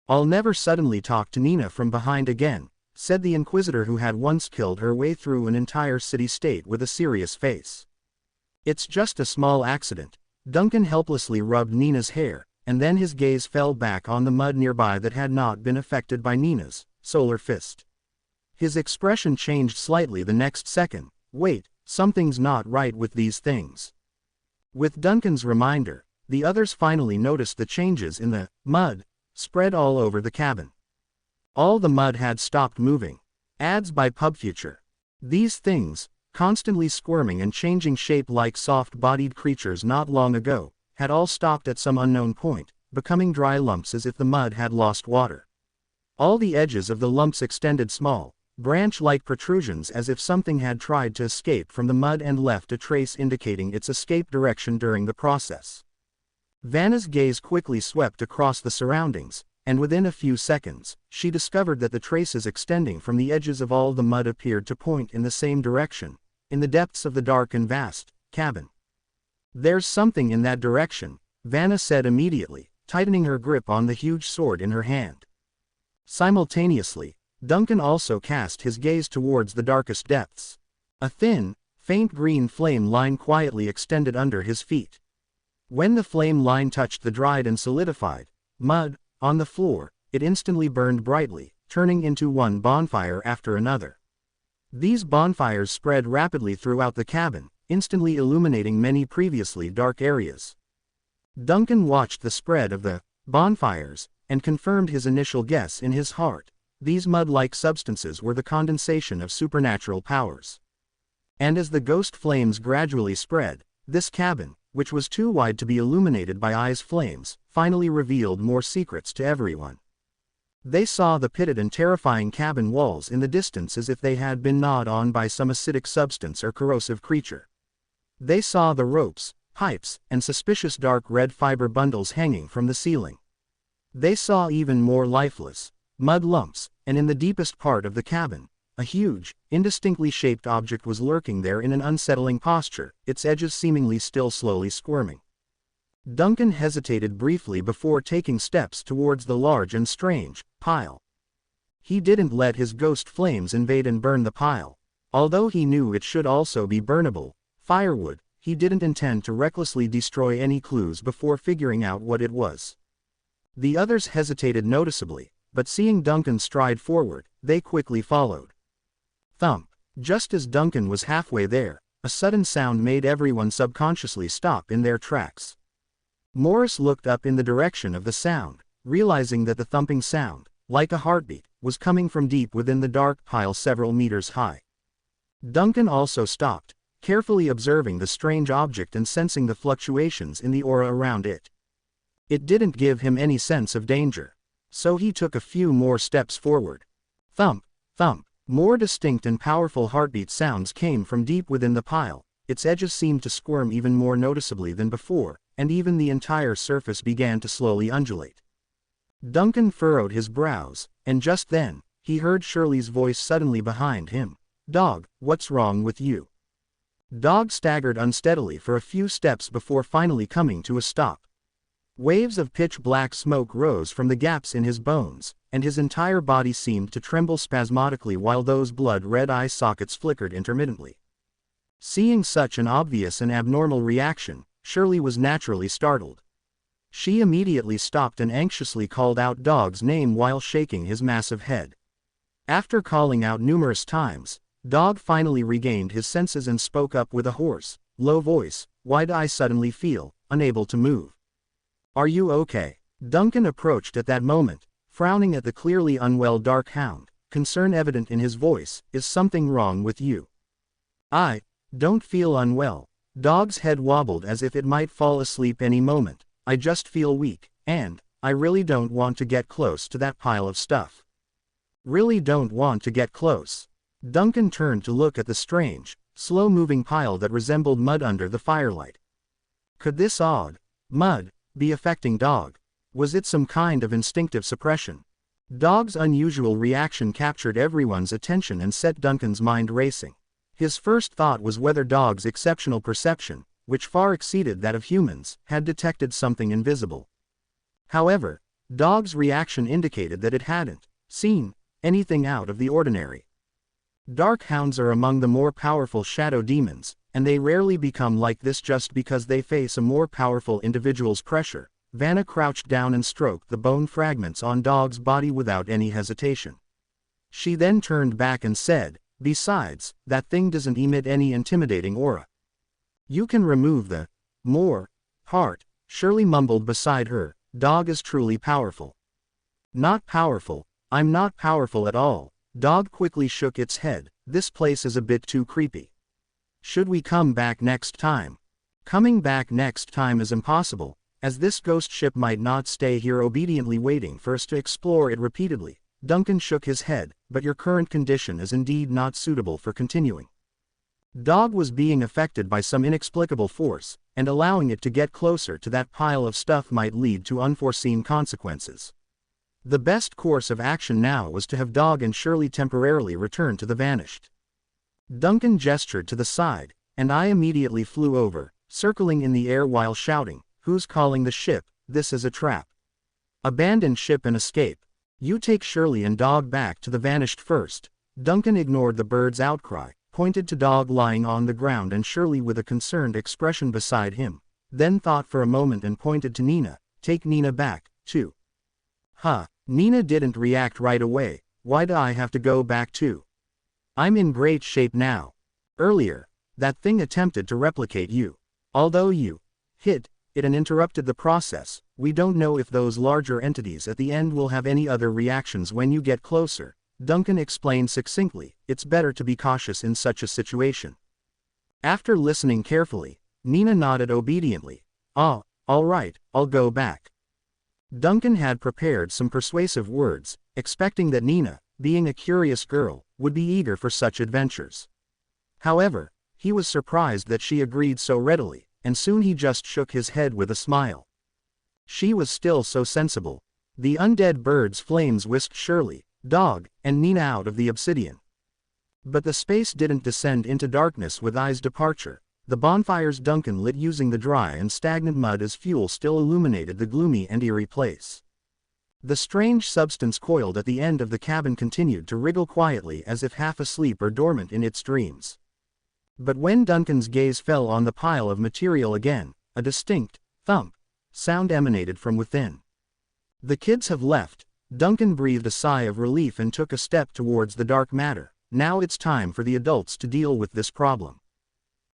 Speaker 1: I'll never suddenly talk to Nina from behind again, said the Inquisitor who had once killed her way through an entire city-state with a serious face. It's just a small accident. Duncan helplessly rubbed Nina's hair, and then his gaze fell back on the mud nearby that had not been affected by Nina's solar fist. His expression changed slightly the next second. Wait, something's not right with these things. With Duncan's reminder, the others finally noticed the changes in the mud spread all over the cabin. All the mud had stopped moving. Ads by PubFuture. These things, constantly squirming and changing shape like soft-bodied creatures not long ago, had all stopped at some unknown point, becoming dry lumps as if the mud had lost water. All the edges of the lumps extended small, branch-like protrusions as if something had tried to escape from the mud and left a trace indicating its escape direction during the process. Vanna's gaze quickly swept across the surroundings, and within a few seconds, she discovered that the traces extending from the edges of all the mud appeared to point in the same direction, in the depths of the dark and vast cabin. There's something in that direction, Vanna said immediately, tightening her grip on the huge sword in her hand. Simultaneously, Duncan also cast his gaze towards the darkest depths. A thin, faint green flame line quietly extended under his feet. When the flame line touched the dried and solidified mud on the floor, it instantly burned brightly, turning into one bonfire after another. These bonfires spread rapidly throughout the cabin, instantly illuminating many previously dark areas. Duncan watched the spread of the bonfires, and confirmed his initial guess in his heart. These mud-like substances were the condensation of supernatural powers. And as the ghost flames gradually spread, this cabin, which was too wide to be illuminated by eyes' flames, finally revealed more secrets to everyone. They saw the pitted and terrifying cabin walls in the distance as if they had been gnawed on by some acidic substance or corrosive creature. They saw the ropes, pipes, and suspicious dark red fiber bundles hanging from the ceiling. They saw even more lifeless mud lumps, and in the deepest part of the cabin, a huge, indistinctly shaped object was lurking there in an unsettling posture, its edges seemingly still slowly squirming. Duncan hesitated briefly before taking steps towards the large and strange pile. He didn't let his ghost flames invade and burn the pile. Although he knew it should also be burnable firewood, he didn't intend to recklessly destroy any clues before figuring out what it was. The others hesitated noticeably, but seeing Duncan stride forward, they quickly followed. Thump. Just as Duncan was halfway there, a sudden sound made everyone subconsciously stop in their tracks. Morris looked up in the direction of the sound, realizing that the thumping sound, like a heartbeat, was coming from deep within the dark pile several meters high. Duncan also stopped, carefully observing the strange object and sensing the fluctuations in the aura around it. It didn't give him any sense of danger, so he took a few more steps forward. Thump, thump. More distinct and powerful heartbeat sounds came from deep within the pile. Its edges seemed to squirm even more noticeably than before, and even the entire surface began to slowly undulate. Duncan furrowed his brows, and just then, he heard Shirley's voice suddenly behind him. "Dog, what's wrong with you?" Dog staggered unsteadily for a few steps before finally coming to a stop. Waves of pitch-black smoke rose from the gaps in his bones, and his entire body seemed to tremble spasmodically while those blood-red eye sockets flickered intermittently. Seeing such an obvious and abnormal reaction, Shirley was naturally startled. She immediately stopped and anxiously called out Dog's name while shaking his massive head. After calling out numerous times, Dog finally regained his senses and spoke up with a hoarse, low voice. "Why do I suddenly feel unable to move? Are you okay?" Duncan approached at that moment, frowning at the clearly unwell dark hound, concern evident in his voice. "Is something wrong with you?" "I don't feel unwell." Dog's head wobbled as if it might fall asleep any moment. "I just feel weak, and I really don't want to get close to that pile of stuff." "Really don't want to get close?" Duncan turned to look at the strange, slow-moving pile that resembled mud under the firelight. Could this odd mud be affecting Dog? Was it some kind of instinctive suppression? Dog's unusual reaction captured everyone's attention and set Duncan's mind racing. His first thought was whether Dog's exceptional perception, which far exceeded that of humans, had detected something invisible. However, Dog's reaction indicated that it hadn't seen anything out of the ordinary. Dark hounds are among the more powerful shadow demons, and they rarely become like this just because they face a more powerful individual's pressure. Vanna crouched down and stroked the bone fragments on Dog's body without any hesitation. She then turned back and said, "Besides, that thing doesn't emit any intimidating aura. You can remove the more part." Shirley mumbled beside her. "Dog is truly powerful." "Not powerful. I'm not powerful at all." Dog quickly shook its head. "This place is a bit too creepy. Should we come back next time?" "Coming back next time is impossible, as this ghost ship might not stay here obediently waiting for us to explore it repeatedly." Duncan shook his head. "But your current condition is indeed not suitable for continuing." Dog was being affected by some inexplicable force, and allowing it to get closer to that pile of stuff might lead to unforeseen consequences. The best course of action now was to have Dog and Shirley temporarily return to the vanished. Duncan gestured to the side, and I immediately flew over, circling in the air while shouting, "Who's calling the ship? This is a trap. Abandon ship and escape. You take Shirley and Dog back to the vanished first." Duncan ignored the bird's outcry, pointed to Dog lying on the ground and Shirley with a concerned expression beside him, then thought for a moment and pointed to Nina. "Take Nina back, too." "Huh." Nina didn't react right away. "Why do I have to go back too? I'm in great shape now. Earlier, that thing attempted to replicate you. Although you hit it and interrupted the process, we don't know if those larger entities at the end will have any other reactions when you get closer." Duncan explained succinctly. "It's better to be cautious in such a situation." After listening carefully, Nina nodded obediently. "Ah, all right, I'll go back." Duncan had prepared some persuasive words, expecting that Nina, being a curious girl, would be eager for such adventures. However, he was surprised that she agreed so readily, and soon he just shook his head with a smile. She was still so sensible. The undead bird's flames whisked Shirley, Dog, and Nina out of the obsidian. But the space didn't descend into darkness with I's departure. The bonfires Duncan lit using the dry and stagnant mud as fuel still illuminated the gloomy and eerie place. The strange substance coiled at the end of the cabin continued to wriggle quietly as if half asleep or dormant in its dreams. But when Duncan's gaze fell on the pile of material again, a distinct thump sound emanated from within. "The kids have left." Duncan breathed a sigh of relief and took a step towards the dark matter. "Now it's time for the adults to deal with this problem."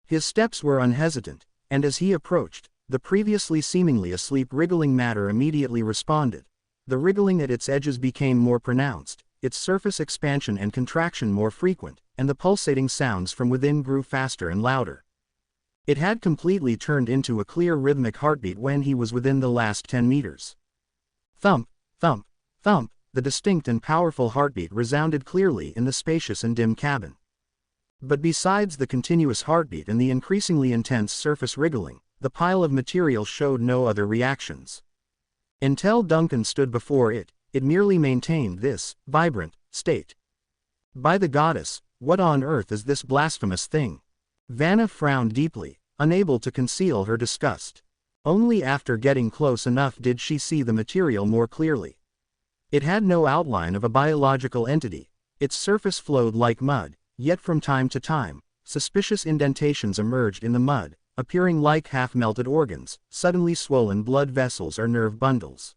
Speaker 1: His steps were unhesitant, and as he approached, the previously seemingly asleep wriggling matter immediately responded. The wriggling at its edges became more pronounced, its surface expansion and contraction more frequent, and the pulsating sounds from within grew faster and louder. It had completely turned into a clear rhythmic heartbeat when he was within the last 10 meters. Thump, thump, thump, the distinct and powerful heartbeat resounded clearly in the spacious and dim cabin. But besides the continuous heartbeat and the increasingly intense surface wriggling, the pile of material showed no other reactions. Until Duncan stood before it, it merely maintained this vibrant state. By the goddess, what on earth is this blasphemous thing? Vanna frowned deeply, unable to conceal her disgust. Only after getting close enough did she see the material more clearly. It had no outline of a biological entity, its surface flowed like mud, yet from time to time, suspicious indentations emerged in the mud, appearing like half-melted organs, suddenly swollen blood vessels or nerve bundles.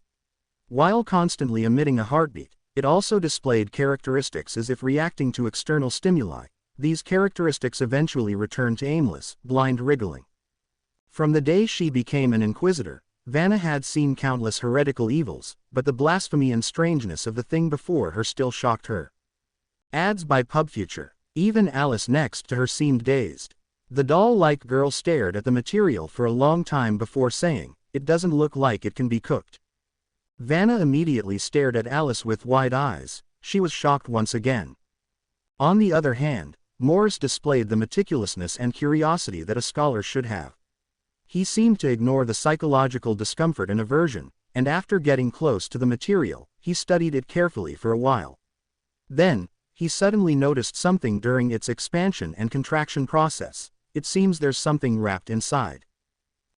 Speaker 1: While constantly emitting a heartbeat, it also displayed characteristics as if reacting to external stimuli. These characteristics eventually returned to aimless, blind wriggling. From the day she became an inquisitor, Vanna had seen countless heretical evils, but the blasphemy and strangeness of the thing before her still shocked her. Ads by PubFuture. Even Alice next to her seemed dazed. The doll-like girl stared at the material for a long time before saying, "It doesn't look like it can be cooked." Vanna immediately stared at Alice with wide eyes. She was shocked once again. On the other hand, Morris displayed the meticulousness and curiosity that a scholar should have. He seemed to ignore the psychological discomfort and aversion, and after getting close to the material, he studied it carefully for a while. Then, he suddenly noticed something during its expansion and contraction process. It seems there's something wrapped inside.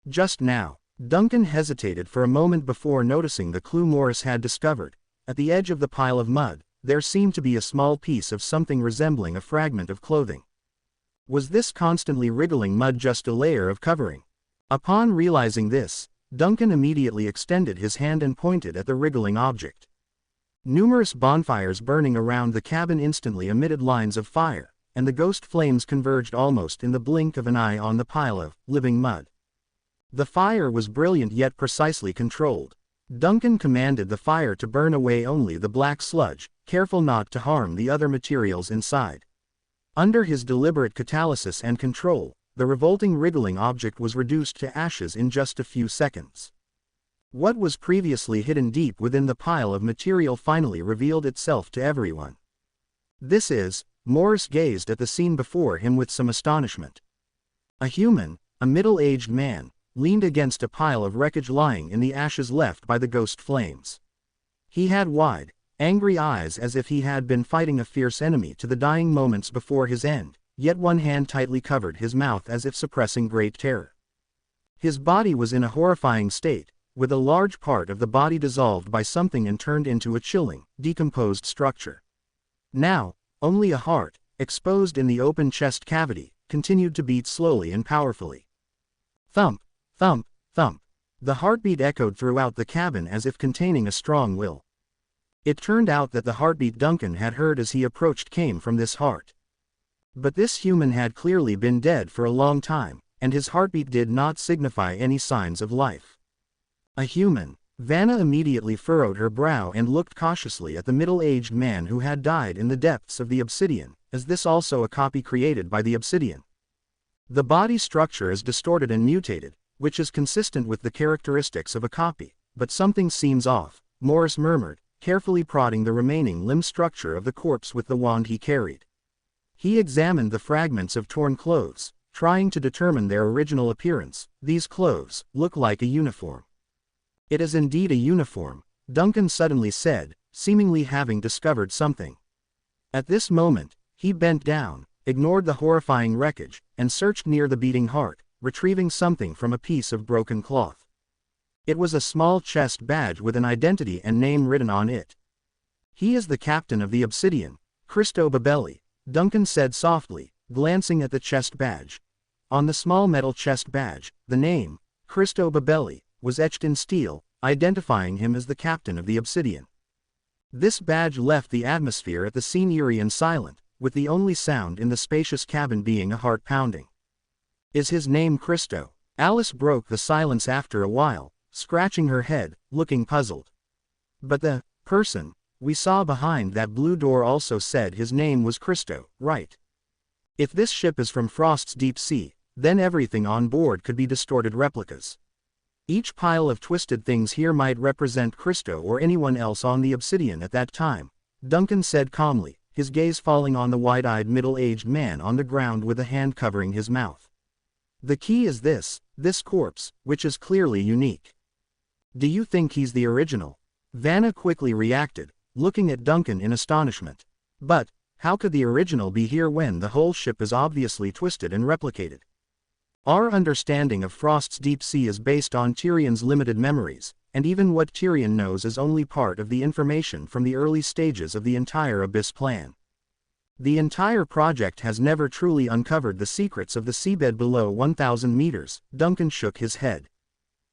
Speaker 1: Just now, Duncan hesitated for a moment before noticing the clue Morris had discovered. At the edge of the pile of mud, there seemed to be a small piece of something resembling a fragment of clothing. Was this constantly wriggling mud just a layer of covering? Upon realizing this, Duncan immediately extended his hand and pointed at the wriggling object. Numerous bonfires burning around the cabin instantly emitted lines of fire, and the ghost flames converged almost in the blink of an eye on the pile of living mud. The fire was brilliant yet precisely controlled. Duncan commanded the fire to burn away only the black sludge, careful not to harm the other materials inside. Under his deliberate catalysis and control, the revolting wriggling object was reduced to ashes in just a few seconds. What was previously hidden deep within the pile of material finally revealed itself to everyone. This is, Morris gazed at the scene before him with some astonishment. A human, a middle-aged man, leaned against a pile of wreckage lying in the ashes left by the ghost flames. He had wide, angry eyes as if he had been fighting a fierce enemy to the dying moments before his end, yet one hand tightly covered his mouth as if suppressing great terror. His body was in a horrifying state, with a large part of the body dissolved by something and turned into a chilling, decomposed structure. Now, only a heart, exposed in the open chest cavity, continued to beat slowly and powerfully. Thump, thump, thump. The heartbeat echoed throughout the cabin as if containing a strong will. It turned out that the heartbeat Duncan had heard as he approached came from this heart. But this human had clearly been dead for a long time, and his heartbeat did not signify any signs of life. A human. Vanna immediately furrowed her brow and looked cautiously at the middle-aged man who had died in the depths of the obsidian. Is this also a copy created by the obsidian? The body structure is distorted and mutated, which is consistent with the characteristics of a copy, but something seems off, Morris murmured, carefully prodding the remaining limb structure of the corpse with the wand he carried. He examined the fragments of torn clothes, trying to determine their original appearance. These clothes look like a uniform. It is indeed a uniform, Duncan suddenly said, seemingly having discovered something. At this moment, he bent down, ignored the horrifying wreckage, and searched near the beating heart, retrieving something from a piece of broken cloth. It was a small chest badge with an identity and name written on it. "He is the captain of the Obsidian, Cristo Babelli," Duncan said softly, glancing at the chest badge. On the small metal chest badge, the name, Cristo Babelli, was etched in steel, identifying him as the captain of the Obsidian. This badge left the atmosphere at the scene eerie and silent, with the only sound in the spacious cabin being a heart pounding. "Is his name Cristo?" Alice broke the silence after a while, scratching her head, looking puzzled. But the person we saw behind that blue door also said his name was Christo, right? If this ship is from Frost's deep sea, then everything on board could be distorted replicas. Each pile of twisted things here might represent Christo or anyone else on the obsidian at that time, Duncan said calmly, his gaze falling on the wide-eyed middle-aged man on the ground with a hand covering his mouth. The key is this corpse, which is clearly unique. Do you think he's the original? Vanna quickly reacted, looking at Duncan in astonishment. But how could the original be here when the whole ship is obviously twisted and replicated? Our understanding of Frost's deep sea is based on Tyrion's limited memories, and even what Tyrion knows is only part of the information from the early stages of the entire Abyss plan. The entire project has never truly uncovered the secrets of the seabed below 1,000 meters, Duncan shook his head.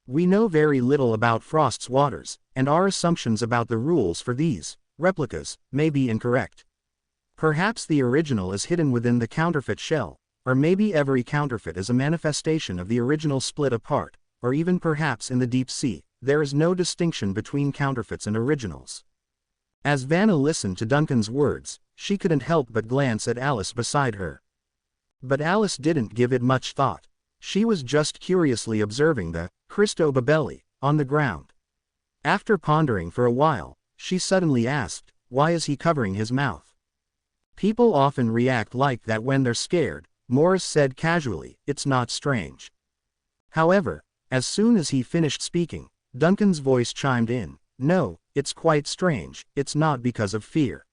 Speaker 1: We know very little about Frost's waters, and our assumptions about the rules for these replicas may be incorrect. Perhaps the original is hidden within the counterfeit shell, or maybe every counterfeit is a manifestation of the original split apart, or even perhaps in the deep sea, there is no distinction between counterfeits and originals. As Vanna listened to Duncan's words, she couldn't help but glance at Alice beside her. But Alice didn't give it much thought. She was just curiously observing the Christo Babeli on the ground. After pondering for a while, she suddenly asked, "Why is he covering his mouth?" "People often react like that when they're scared," Morris said casually, "it's not strange." However, as soon as he finished speaking, Duncan's voice chimed in, "No, it's quite strange, it's not because of fear."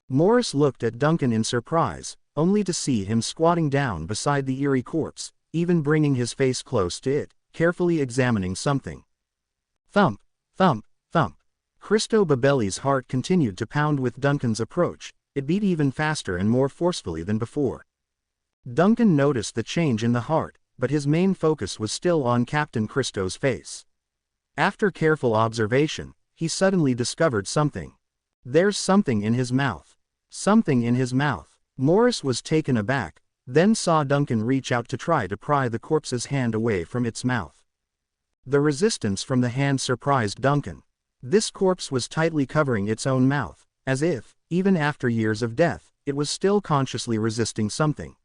Speaker 1: Morris looked at Duncan in surprise, only to see him squatting down beside the eerie corpse, even bringing his face close to it, carefully examining something. Thump, thump, thump. Christo Babeli's heart continued to pound with Duncan's approach, it beat even faster and more forcefully than before. Duncan noticed the change in the heart, but his main focus was still on Captain Christo's face. After careful observation, he suddenly discovered something. There's something in his mouth. Something in his mouth. Morris was taken aback, then saw Duncan reach out to try to pry the corpse's hand away from its mouth. The resistance from the hand surprised Duncan. This corpse was tightly covering its own mouth, as if, even after years of death, it was still consciously resisting something.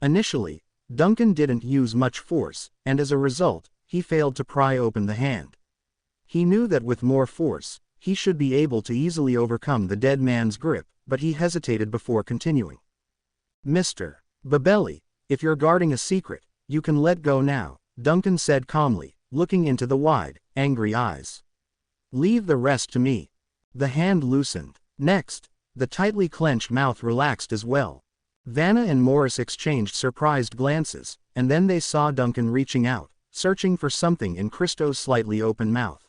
Speaker 1: Initially, Duncan didn't use much force, and as a result, he failed to pry open the hand. He knew that with more force, he should be able to easily overcome the dead man's grip, but he hesitated before continuing. "Mr. Babeli, if you're guarding a secret, you can let go now," Duncan said calmly, looking into the wide, angry eyes. "Leave the rest to me." The hand loosened. Next, the tightly clenched mouth relaxed as well. Vanna and Morris exchanged surprised glances, and then they saw Duncan reaching out, searching for something in Christo's slightly open mouth.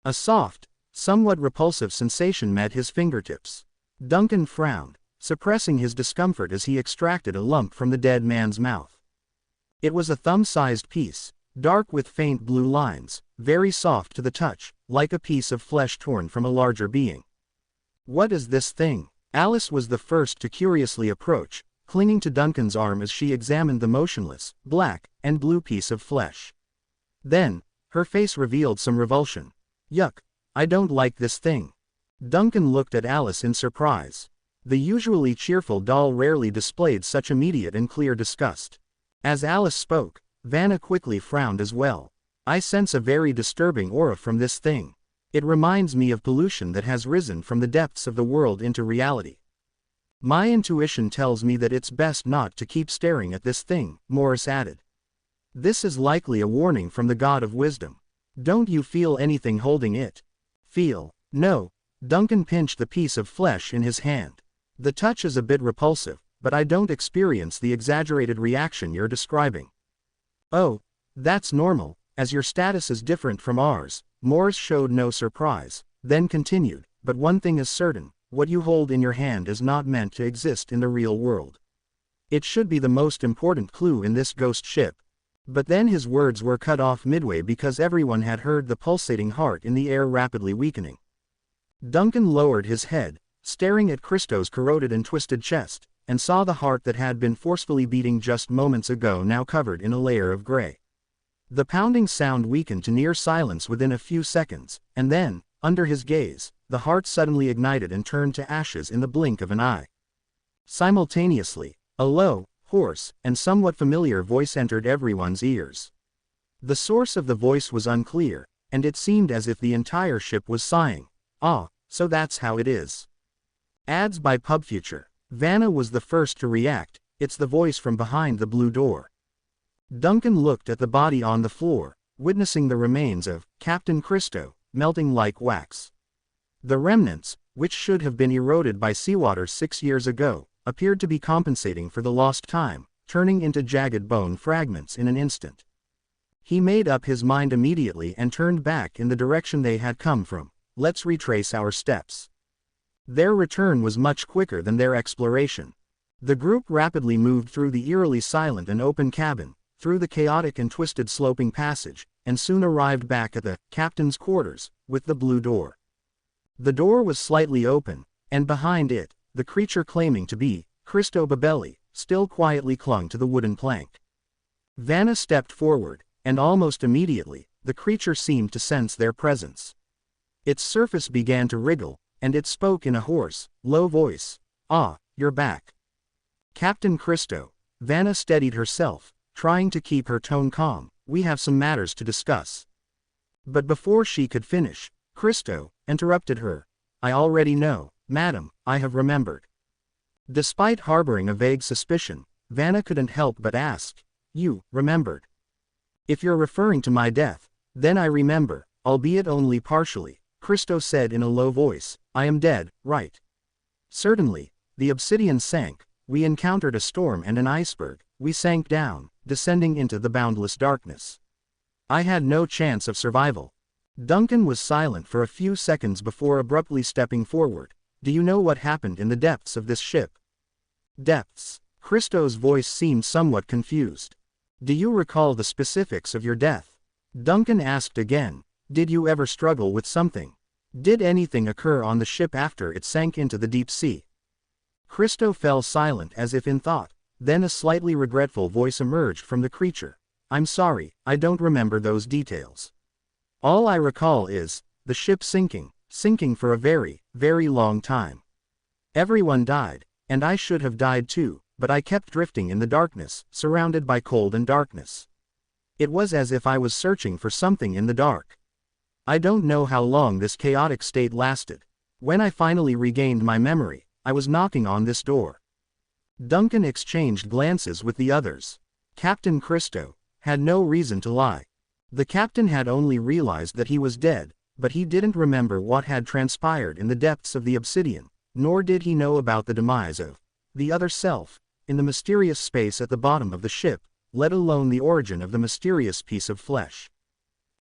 Speaker 1: A soft, somewhat repulsive sensation met his fingertips. Duncan frowned, suppressing his discomfort as he extracted a lump from the dead man's mouth. It was a thumb-sized piece, dark with faint blue lines, very soft to the touch, like a piece of flesh torn from a larger being. "What is this thing?" Alice was the first to curiously approach, clinging to Duncan's arm as she examined the motionless, black, and blue piece of flesh. Then, her face revealed some revulsion. "Yuck, I don't like this thing." Duncan looked at Alice in surprise. The usually cheerful doll rarely displayed such immediate and clear disgust. As Alice spoke, Vanna quickly frowned as well. "I sense a very disturbing aura from this thing. It reminds me of pollution that has risen from the depths of the world into reality. My intuition tells me that it's best not to keep staring at this thing," Morris added. "This is likely a warning from the God of Wisdom. Don't you feel anything holding it?" "Feel?" "No." Duncan pinched the piece of flesh in his hand. "The touch is a bit repulsive, but I don't experience the exaggerated reaction you're describing." "Oh, that's normal, as your status is different from ours." Morris showed no surprise, then continued, "But one thing is certain, what you hold in your hand is not meant to exist in the real world. It should be the most important clue in this ghost ship." But then his words were cut off midway because everyone had heard the pulsating heart in the air rapidly weakening. Duncan lowered his head, staring at Christo's corroded and twisted chest, and saw the heart that had been forcefully beating just moments ago now covered in a layer of gray. The pounding sound weakened to near silence within a few seconds, and then, Under his gaze, the heart suddenly ignited and turned to ashes in the blink of an eye. Simultaneously, a low, hoarse, and somewhat familiar voice entered everyone's ears. The source of the voice was unclear, and it seemed as if the entire ship was sighing. "Ah, so that's how it is." Ads by PubFuture. Vanna was the first to react. "It's the voice from behind the blue door." Duncan looked at the body on the floor, witnessing the remains of Captain Christo, melting like wax. The remnants, which should have been eroded by seawater 6 years ago, appeared to be compensating for the lost time, turning into jagged bone fragments in an instant. He made up his mind immediately and turned back in the direction they had come from. "Let's retrace our steps." Their return was much quicker than their exploration. The group rapidly moved through the eerily silent and open cabin, through the chaotic and twisted sloping passage, and soon arrived back at the captain's quarters, with the blue door. The door was slightly open, and behind it, the creature claiming to be Christo Babelli, still quietly clung to the wooden plank. Vanna stepped forward, and almost immediately, the creature seemed to sense their presence. Its surface began to wriggle, and it spoke in a hoarse, low voice. "Ah, you're back." "Captain Christo." Vanna steadied herself, trying to keep her tone calm. "We have some matters to discuss." But before she could finish, Christo interrupted her. "I already know, madam, I have remembered." Despite harboring a vague suspicion, Vanna couldn't help but ask, "You remembered?" "If you're referring to my death, then I remember, albeit only partially," Christo said in a low voice. "I am dead, right?" "Certainly." The obsidian sank. "We encountered a storm and an iceberg. We sank down, descending into the boundless darkness. I had no chance of survival." Duncan was silent for a few seconds before abruptly stepping forward. "Do you know what happened in the depths of this ship?" "Depths?" Christo's voice seemed somewhat confused. "Do you recall the specifics of your death?" Duncan asked again. "Did you ever struggle with something? Did anything occur on the ship after it sank into the deep sea?" Christo fell silent as if in thought. Then a slightly regretful voice emerged from the creature. "I'm sorry, I don't remember those details. All I recall is the ship sinking for a very, very long time. Everyone died, and I should have died too, but I kept drifting in the darkness, surrounded by cold and darkness. It was as if I was searching for something in the dark. I don't know how long this chaotic state lasted. When I finally regained my memory, I was knocking on this door." Duncan exchanged glances with the others. Captain Christo had no reason to lie. The captain had only realized that he was dead, but he didn't remember what had transpired in the depths of the obsidian, nor did he know about the demise of the other self in the mysterious space at the bottom of the ship, let alone the origin of the mysterious piece of flesh.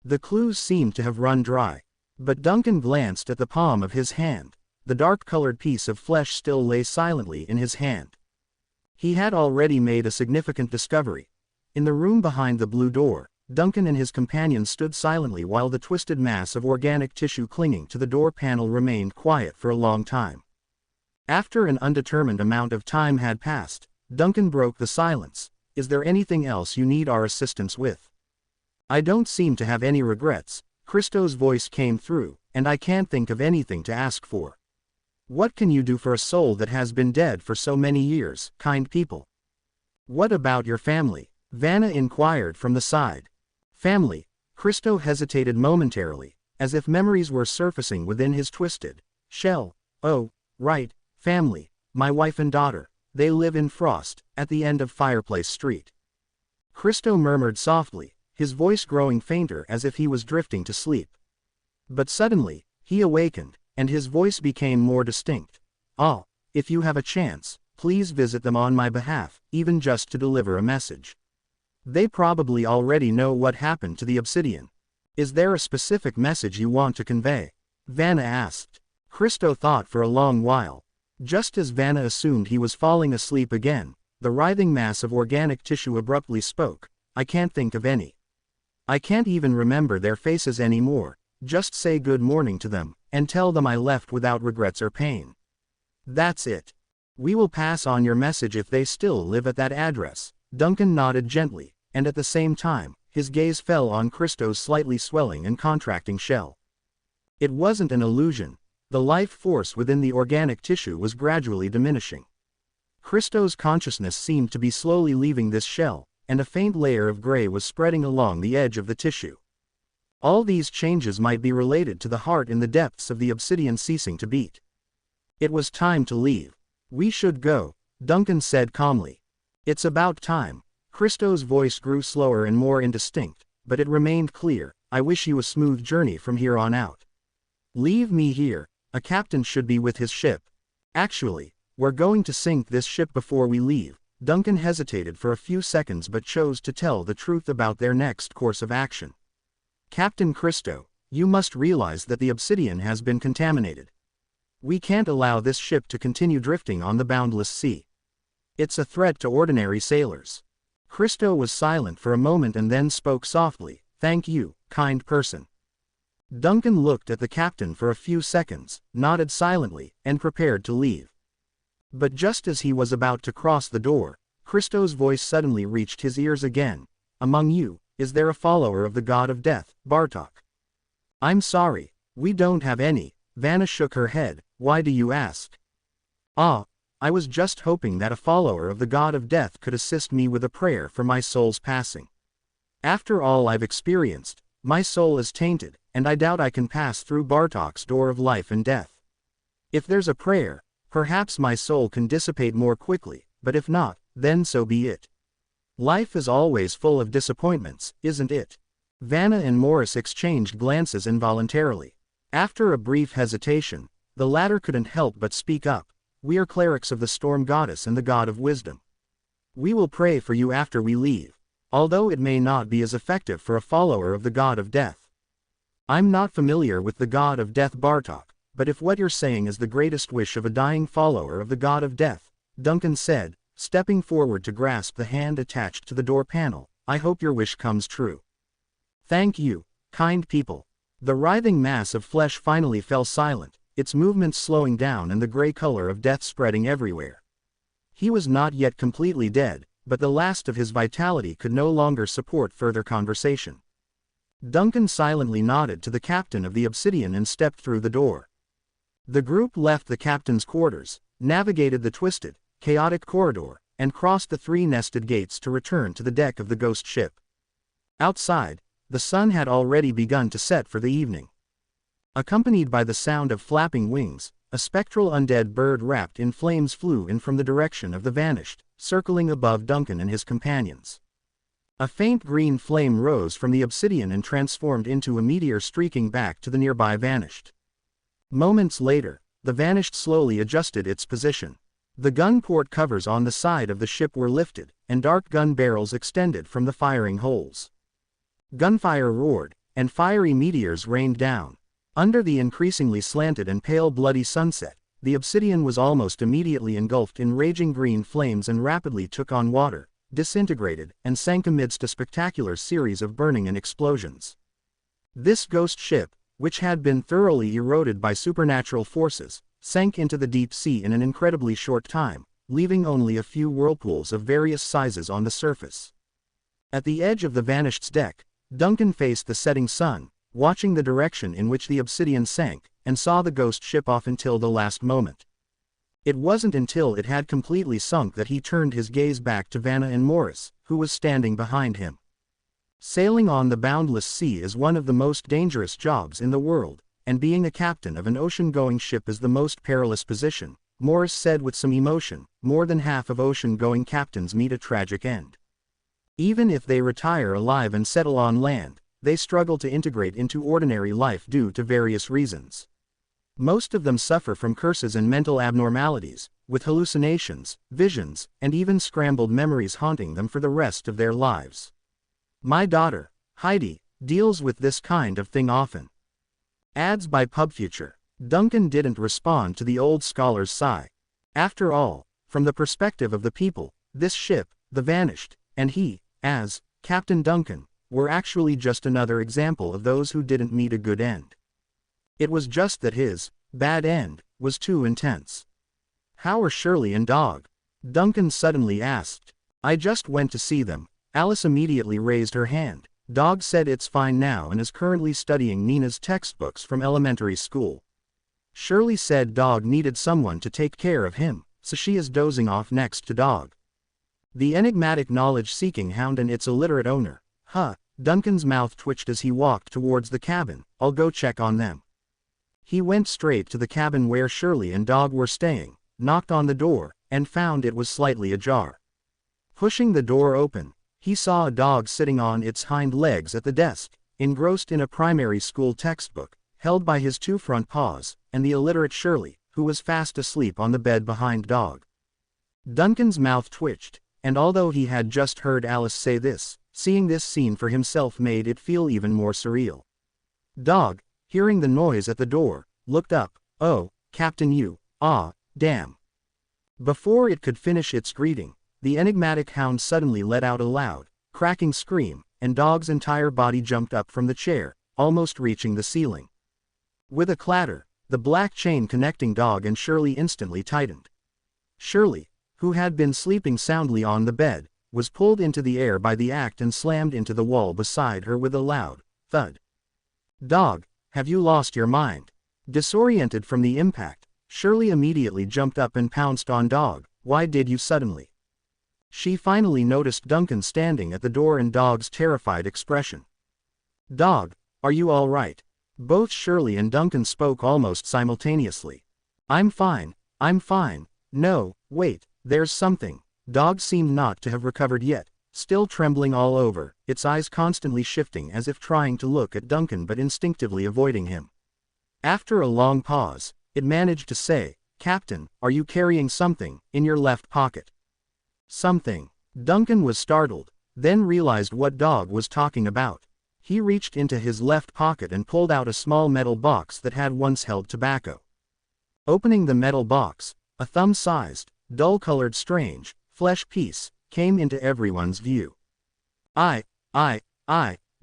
Speaker 1: The clues seemed to have run dry. But Duncan glanced at the palm of his hand. The dark-colored piece of flesh still lay silently in his hand. He had already made a significant discovery. In the room behind the blue door, Duncan and his companion stood silently while the twisted mass of organic tissue clinging to the door panel remained quiet for a long time. After an undetermined amount of time had passed, Duncan broke the silence. "Is there anything else you need our assistance with?" "I don't seem to have any regrets," Christo's voice came through, "and I can't think of anything to ask for." "What can you do for a soul that has been dead for so many years, kind people?" "What about your family?" Vanna inquired from the side. "Family?" Christo hesitated momentarily, as if memories were surfacing within his twisted shell. "Oh, right, family, my wife and daughter. They live in Frost, at the end of Fireplace Street." Christo murmured softly, his voice growing fainter as if he was drifting to sleep. But suddenly, he awakened, and his voice became more distinct. "Ah, if you have a chance, please visit them on my behalf, even just to deliver a message. They probably already know what happened to the obsidian." "Is there a specific message you want to convey?" Vanna asked. Christo thought for a long while. Just as Vanna assumed he was falling asleep again, the writhing mass of organic tissue abruptly spoke. "I can't think of any. I can't even remember their faces anymore. Just say good morning to them, and tell them I left without regrets or pain. That's it. We will pass on your message if they still live at that address." Duncan nodded gently, and at the same time, his gaze fell on Christo's slightly swelling and contracting shell. It wasn't an illusion. The life force within the organic tissue was gradually diminishing. Christo's consciousness seemed to be slowly leaving this shell, and a faint layer of gray was spreading along the edge of the tissue. All these changes might be related to the heart in the depths of the obsidian ceasing to beat. It was time to leave. We should go, Duncan said calmly. It's about time. Christo's voice grew slower and more indistinct, but it remained clear. I wish you a smooth journey from here on out. Leave me here. A captain should be with his ship. Actually, we're going to sink this ship before we leave. Duncan hesitated for a few seconds but chose to tell the truth about their next course of action. Captain Christo, you must realize that the obsidian has been contaminated. We can't allow this ship to continue drifting on the boundless sea. It's a threat to ordinary sailors. Christo was silent for a moment and then spoke softly. Thank you, kind person. Duncan looked at the captain for a few seconds, nodded silently, and prepared to leave. But just as he was about to cross the door, Christo's voice suddenly reached his ears again. Among you, is there a follower of the god of death, Bartok? I'm sorry, we don't have any. Vanna shook her head. Why do you ask? Ah, I was just hoping that a follower of the god of death could assist me with a prayer for my soul's passing. After all I've experienced, my soul is tainted, and I doubt I can pass through Bartok's door of life and death. If there's a prayer, perhaps my soul can dissipate more quickly, but if not, then so be it. Life is always full of disappointments, isn't it? Vanna and Morris exchanged glances involuntarily. After a brief hesitation, the latter couldn't help but speak up. We are clerics of the storm goddess and the god of wisdom. We will pray for you after we leave, although it may not be as effective for a follower of the god of death. I'm not familiar with the god of death Bartok, but if what you're saying is the greatest wish of a dying follower of the god of death, Duncan said, stepping forward to grasp the hand attached to the door panel, I hope your wish comes true. Thank you, kind people. The writhing mass of flesh finally fell silent, its movements slowing down and the gray color of death spreading everywhere. He was not yet completely dead, but the last of his vitality could no longer support further conversation. Duncan silently nodded to the captain of the obsidian and stepped through the door. The group left the captain's quarters, navigated the twisted, chaotic corridor, and crossed the three nested gates to return to the deck of the ghost ship. Outside, the sun had already begun to set for the evening. Accompanied by the sound of flapping wings, a spectral undead bird wrapped in flames flew in from the direction of the vanished, circling above Duncan and his companions. A faint green flame rose from the obsidian and transformed into a meteor streaking back to the nearby vanished. Moments later, the vanished slowly adjusted its position. The gun port covers on the side of the ship were lifted, and dark gun barrels extended from the firing holes. Gunfire roared, and fiery meteors rained down. Under the increasingly slanted and pale bloody sunset, the obsidian was almost immediately engulfed in raging green flames and rapidly took on water, disintegrated, and sank amidst a spectacular series of burning and explosions. This ghost ship, which had been thoroughly eroded by supernatural forces, sank into the deep sea in an incredibly short time, leaving only a few whirlpools of various sizes on the surface. At the edge of the vanished's deck, Duncan faced the setting sun, watching the direction in which the obsidian sank, and saw the ghost ship off until the last moment. It wasn't until it had completely sunk that he turned his gaze back to Vanna and Morris, who was standing behind him. Sailing on the boundless sea is one of the most dangerous jobs in the world, and being a captain of an ocean-going ship is the most perilous position, Morris said with some emotion. More than half of ocean-going captains meet a tragic end. Even if they retire alive and settle on land, they struggle to integrate into ordinary life due to various reasons. Most of them suffer from curses and mental abnormalities, with hallucinations, visions, and even scrambled memories haunting them for the rest of their lives. My daughter, Heidi, deals with this kind of thing often. Ads by PubFuture. Duncan didn't respond to the old scholar's sigh. After all, from the perspective of the people, this ship, the Vanished, and he, as Captain Duncan, were actually just another example of those who didn't meet a good end. It was just that his bad end was too intense. How are Shirley and Dog? Duncan suddenly asked. I just went to see them. Alice immediately raised her hand. Dog said it's fine now and is currently studying Nina's textbooks from elementary school. Shirley said Dog needed someone to take care of him, so she is dozing off next to Dog. The enigmatic knowledge-seeking hound and its illiterate owner. Huh, Duncan's mouth twitched as he walked towards the cabin. I'll go check on them. He went straight to the cabin where Shirley and Dog were staying, knocked on the door, and found it was slightly ajar. Pushing the door open, he saw a dog sitting on its hind legs at the desk, engrossed in a primary school textbook, held by his two front paws, and the illiterate Shirley, who was fast asleep on the bed behind Dog. Duncan's mouth twitched, and although he had just heard Alice say this, seeing this scene for himself made it feel even more surreal. Dog, hearing the noise at the door, looked up. Oh, Captain, you, damn. Before it could finish its greeting, the enigmatic hound suddenly let out a loud, cracking scream, and Dog's entire body jumped up from the chair, almost reaching the ceiling. With a clatter, the black chain connecting Dog and Shirley instantly tightened. Shirley, who had been sleeping soundly on the bed, was pulled into the air by the act and slammed into the wall beside her with a loud thud. Dog, have you lost your mind? Disoriented from the impact, Shirley immediately jumped up and pounced on Dog. Why did you suddenly? She finally noticed Duncan standing at the door and Dog's terrified expression. Dog, are you all right? Both Shirley and Duncan spoke almost simultaneously. I'm fine. No, wait, there's something. Dog seemed not to have recovered yet, still trembling all over, its eyes constantly shifting as if trying to look at Duncan but instinctively avoiding him. After a long pause, it managed to say, Captain, are you carrying something in your left pocket? Something. Duncan was startled, then realized what Dog was talking about. He reached into his left pocket and pulled out a small metal box that had once held tobacco. Opening the metal box, a thumb-sized, dull-colored strange, flesh piece, came into everyone's view.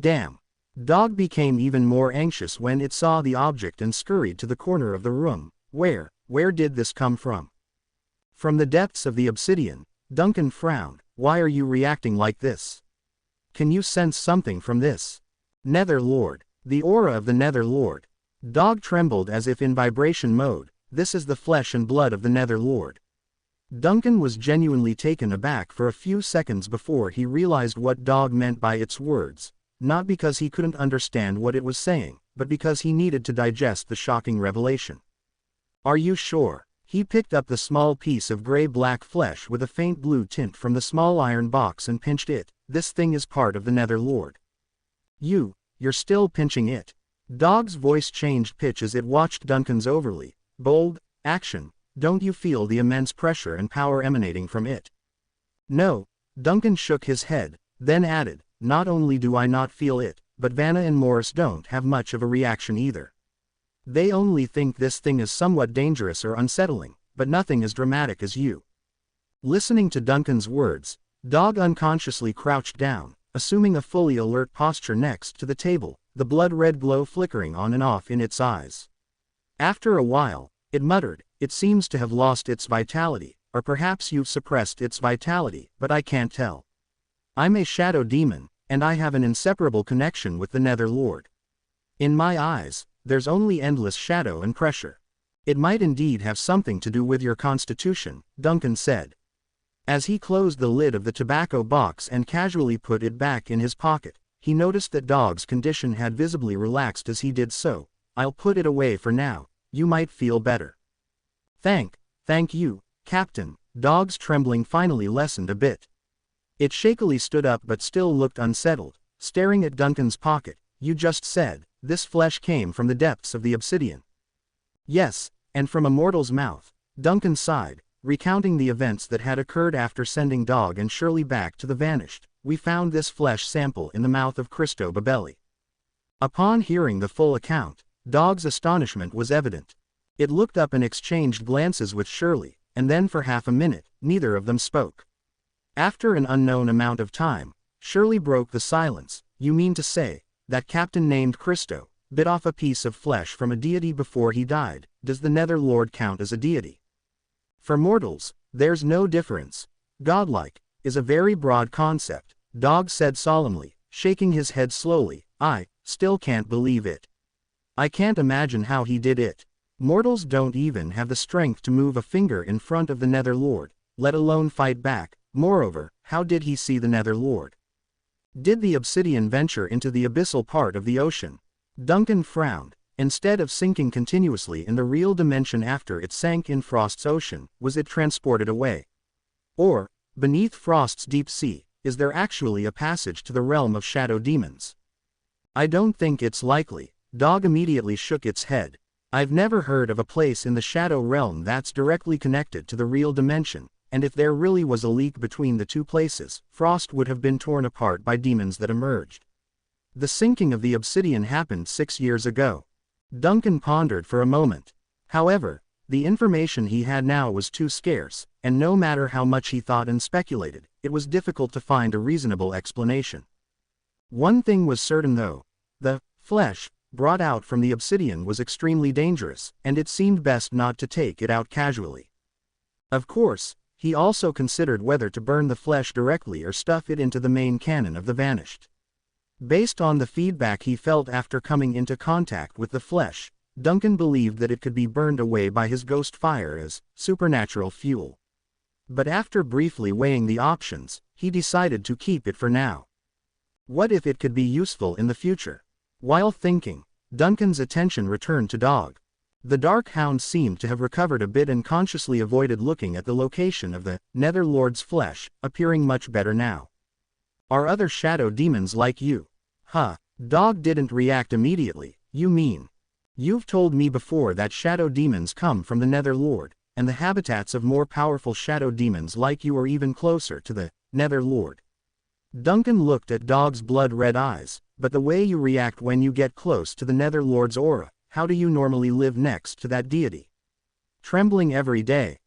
Speaker 1: Damn. Dog became even more anxious when it saw the object and scurried to the corner of the room. Where did this come from? From the depths of the obsidian. Duncan frowned. Why are you reacting like this? Can you sense something from this? Nether Lord. The aura of the Nether Lord. Dog trembled as if in vibration mode. This is the flesh and blood of the Nether Lord. Duncan was genuinely taken aback for a few seconds before he realized what Dog meant by its words, not because he couldn't understand what it was saying, but because he needed to digest the shocking revelation. Are you sure? He picked up the small piece of gray-black flesh with a faint blue tint from the small iron box and pinched it. This thing is part of the Nether Lord. You're still pinching it. Dog's voice changed pitch as it watched Duncan's overly bold action. Don't you feel the immense pressure and power emanating from it? No. Duncan shook his head, then added, not only do I not feel it, but Vanna and Morris don't have much of a reaction either. They only think this thing is somewhat dangerous or unsettling, but nothing as dramatic as you. Listening to Duncan's words, Dog unconsciously crouched down, assuming a fully alert posture next to the table, the blood-red glow flickering on and off in its eyes. After a while, it muttered, it seems to have lost its vitality, or perhaps you've suppressed its vitality, but I can't tell. I'm a shadow demon, and I have an inseparable connection with the Nether Lord. In my eyes, there's only endless shadow and pressure. It might indeed have something to do with your constitution, Duncan said. As he closed the lid of the tobacco box and casually put it back in his pocket, he noticed that Dog's condition had visibly relaxed as he did so. I'll put it away for now, you might feel better. Thank you, Captain. Dog's trembling finally lessened a bit. It shakily stood up but still looked unsettled, staring at Duncan's pocket. You just said, this flesh came from the depths of the obsidian. Yes, and from a mortal's mouth. Duncan sighed, recounting the events that had occurred after sending Dog and Shirley back to the Vanished. We found this flesh sample in the mouth of Christo Babelli. Upon hearing the full account, Dog's astonishment was evident. It looked up and exchanged glances with Shirley, and then for half a minute, neither of them spoke. After an unknown amount of time, Shirley broke the silence. You mean to say, that captain named Christo bit off a piece of flesh from a deity before he died? Does the Nether Lord count as a deity? For mortals, there's no difference. Godlike is a very broad concept, Dog said solemnly. shaking his head slowly. I still can't believe it. I can't imagine how he did it. Mortals don't even have the strength to move a finger in front of the Nether Lord, let alone fight back. Moreover, how did he see the Nether Lord? Did the obsidian venture into the abyssal part of the ocean? Duncan frowned. Instead of sinking continuously in the real dimension after it sank in Frost's ocean, was it transported away? Or, beneath Frost's deep sea, is there actually a passage to the realm of shadow demons? I don't think it's likely. Dog immediately shook its head. I've never heard of a place in the shadow realm that's directly connected to the real dimension, and if there really was a leak between the two places, Frost would have been torn apart by demons that emerged. The sinking of the obsidian happened 6 years ago. Duncan pondered for a moment. However, the information he had now was too scarce, and no matter how much he thought and speculated, it was difficult to find a reasonable explanation. One thing was certain though. The flesh brought out from the obsidian was extremely dangerous, and it seemed best not to take it out casually. Of course, he also considered whether to burn the flesh directly or stuff it into the main cannon of the Vanished. Based on the feedback he felt after coming into contact with the flesh, Duncan believed that it could be burned away by his ghost fire as supernatural fuel. But after briefly weighing the options, he decided to keep it for now. What if it could be useful in the future? While thinking, Duncan's attention returned to Dog. The Dark Hound seemed to have recovered a bit and consciously avoided looking at the location of the Nether Lord's flesh, appearing much better now. Are other shadow demons like you? Huh. Dog didn't react immediately. You mean? You've told me before that shadow demons come from the Nether Lord, and the habitats of more powerful shadow demons like you are even closer to the Nether Lord. Duncan looked at Dog's blood-red eyes. But the way you react when you get close to the Nether Lord's aura, how do you normally live next to that deity? Trembling every day.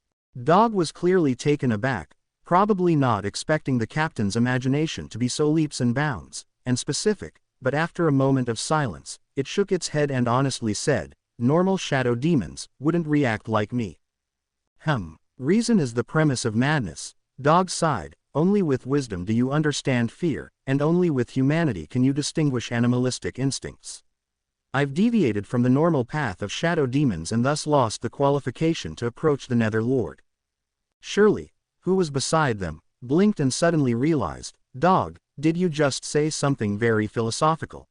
Speaker 1: Dog was clearly taken aback, probably not expecting the captain's imagination to be so leaps and bounds, and specific, but after a moment of silence, it shook its head and honestly said, normal shadow demons wouldn't react like me. Reason is the premise of madness. Dog sighed. Only with wisdom do you understand fear, and only with humanity can you distinguish animalistic instincts. I've deviated from the normal path of shadow demons and thus lost the qualification to approach the Nether Lord. Shirley, who was beside them, blinked and suddenly realized, Dog, did you just say something very philosophical?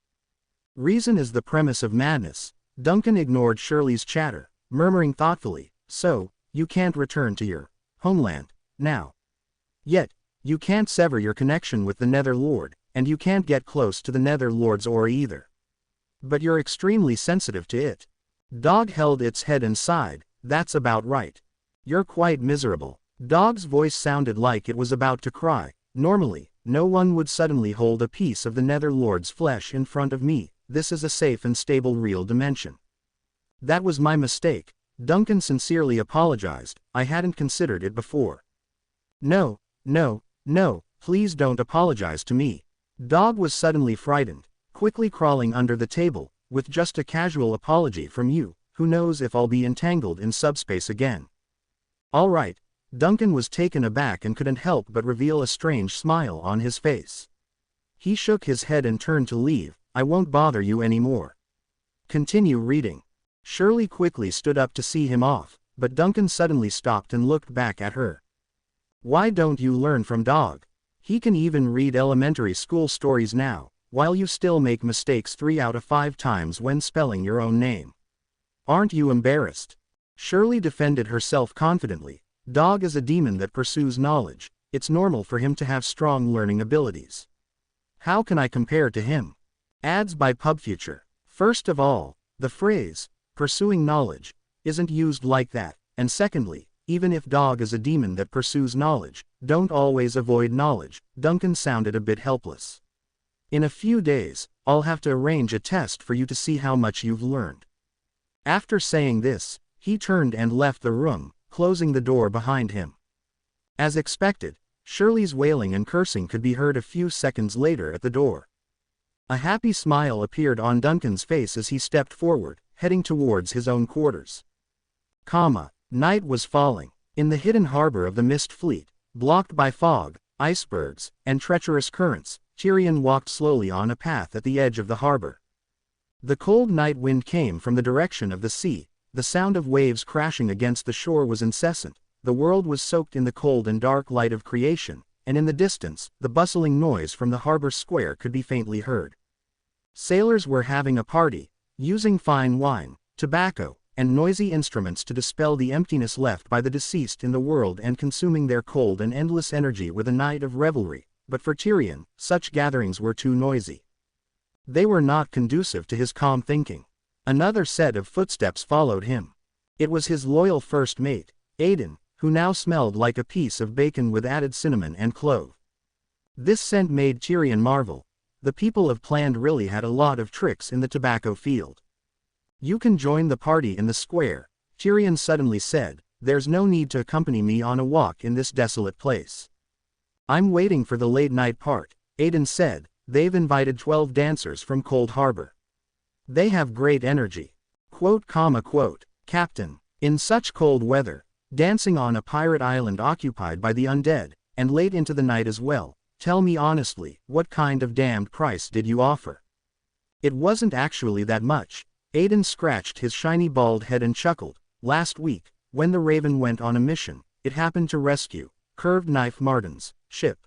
Speaker 1: Reason is the premise of madness. Duncan ignored Shirley's chatter, murmuring thoughtfully, so, you can't return to your homeland now. Yet, you can't sever your connection with the Nether Lord, and you can't get close to the Nether Lord's aura either. But you're extremely sensitive to it. Dog held its head and sighed. That's about right. You're quite miserable. Dog's voice sounded like it was about to cry. Normally, no one would suddenly hold a piece of the Nether Lord's flesh in front of me. This is a safe and stable real dimension. That was my mistake. Duncan sincerely apologized. I hadn't considered it before. No, please don't apologize to me. Dog was suddenly frightened, quickly crawling under the table. With just a casual apology from you, who knows if I'll be entangled in subspace again. All right. Duncan was taken aback and couldn't help but reveal a strange smile on his face. He shook his head and turned to leave. I won't bother you anymore. Continue reading. Shirley quickly stood up to see him off, but Duncan suddenly stopped and looked back at her. Why don't you learn from Dog? He can even read elementary school stories now, while you still make mistakes 3 out of 5 times when spelling your own name. Aren't you embarrassed? Shirley defended herself confidently. Dog is a demon that pursues knowledge. It's normal for him to have strong learning abilities. How can I compare to him? Ads by PubFuture. First of all, the phrase, pursuing knowledge, isn't used like that, and secondly, even if Dog is a demon that pursues knowledge, don't always avoid knowledge. Duncan sounded a bit helpless. In a few days, I'll have to arrange a test for you to see how much you've learned. After saying this, he turned and left the room, closing the door behind him. As expected, Shirley's wailing and cursing could be heard a few seconds later at the door. A happy smile appeared on Duncan's face as he stepped forward, heading towards his own quarters. Night was falling. In the hidden harbor of the Mist Fleet, blocked by fog, icebergs, and treacherous currents, Tyrion walked slowly on a path at the edge of the harbor. The cold night wind came from the direction of the sea, the sound of waves crashing against the shore was incessant, the world was soaked in the cold and dark light of creation, and in the distance, the bustling noise from the harbor square could be faintly heard. Sailors were having a party, using fine wine, tobacco, and noisy instruments to dispel the emptiness left by the deceased in the world and consuming their cold and endless energy with a night of revelry, but for Tyrion, such gatherings were too noisy. They were not conducive to his calm thinking. Another set of footsteps followed him. It was his loyal first mate, Aedan, who now smelled like a piece of bacon with added cinnamon and clove. This scent made Tyrion marvel. The people of Planned really had a lot of tricks in the tobacco field. "You can join the party in the square," Tyrion suddenly said. "There's no need to accompany me on a walk in this desolate place." "I'm waiting for the late-night part," Aedan said. "They've invited 12 dancers from Cold Harbor. They have great energy. Quote, Captain, in such cold weather, dancing on a pirate island occupied by the undead, and late into the night as well, tell me honestly, what kind of damned price did you offer?" "It wasn't actually that much." Aedan scratched his shiny bald head and chuckled. "Last week, when the Raven went on a mission, it happened to rescue Curved Knife Martin's ship.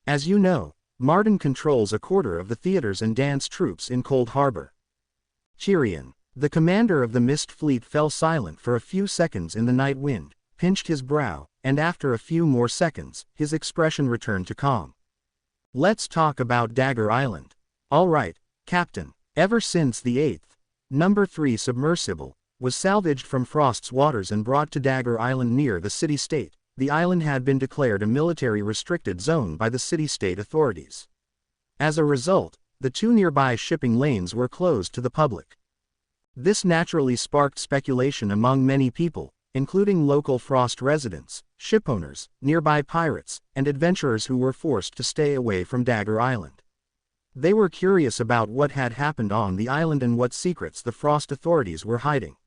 Speaker 1: As you know, Martin controls a quarter of the theaters and dance troops in Cold Harbor." Tyrion, the commander of the Mist Fleet, fell silent for a few seconds in the night wind, pinched his brow, and after a few more seconds, his expression returned to calm. "Let's talk about Dagger Island." "All right, Captain." Ever since the 8th, No. 3 submersible, was salvaged from Frost's waters and brought to Dagger Island near the city-state, the island had been declared a military-restricted zone by the city-state authorities. As a result, the 2 nearby shipping lanes were closed to the public. This naturally sparked speculation among many people, including local Frost residents, shipowners, nearby pirates, and adventurers who were forced to stay away from Dagger Island. They were curious about what had happened on the island and what secrets the Frost authorities were hiding.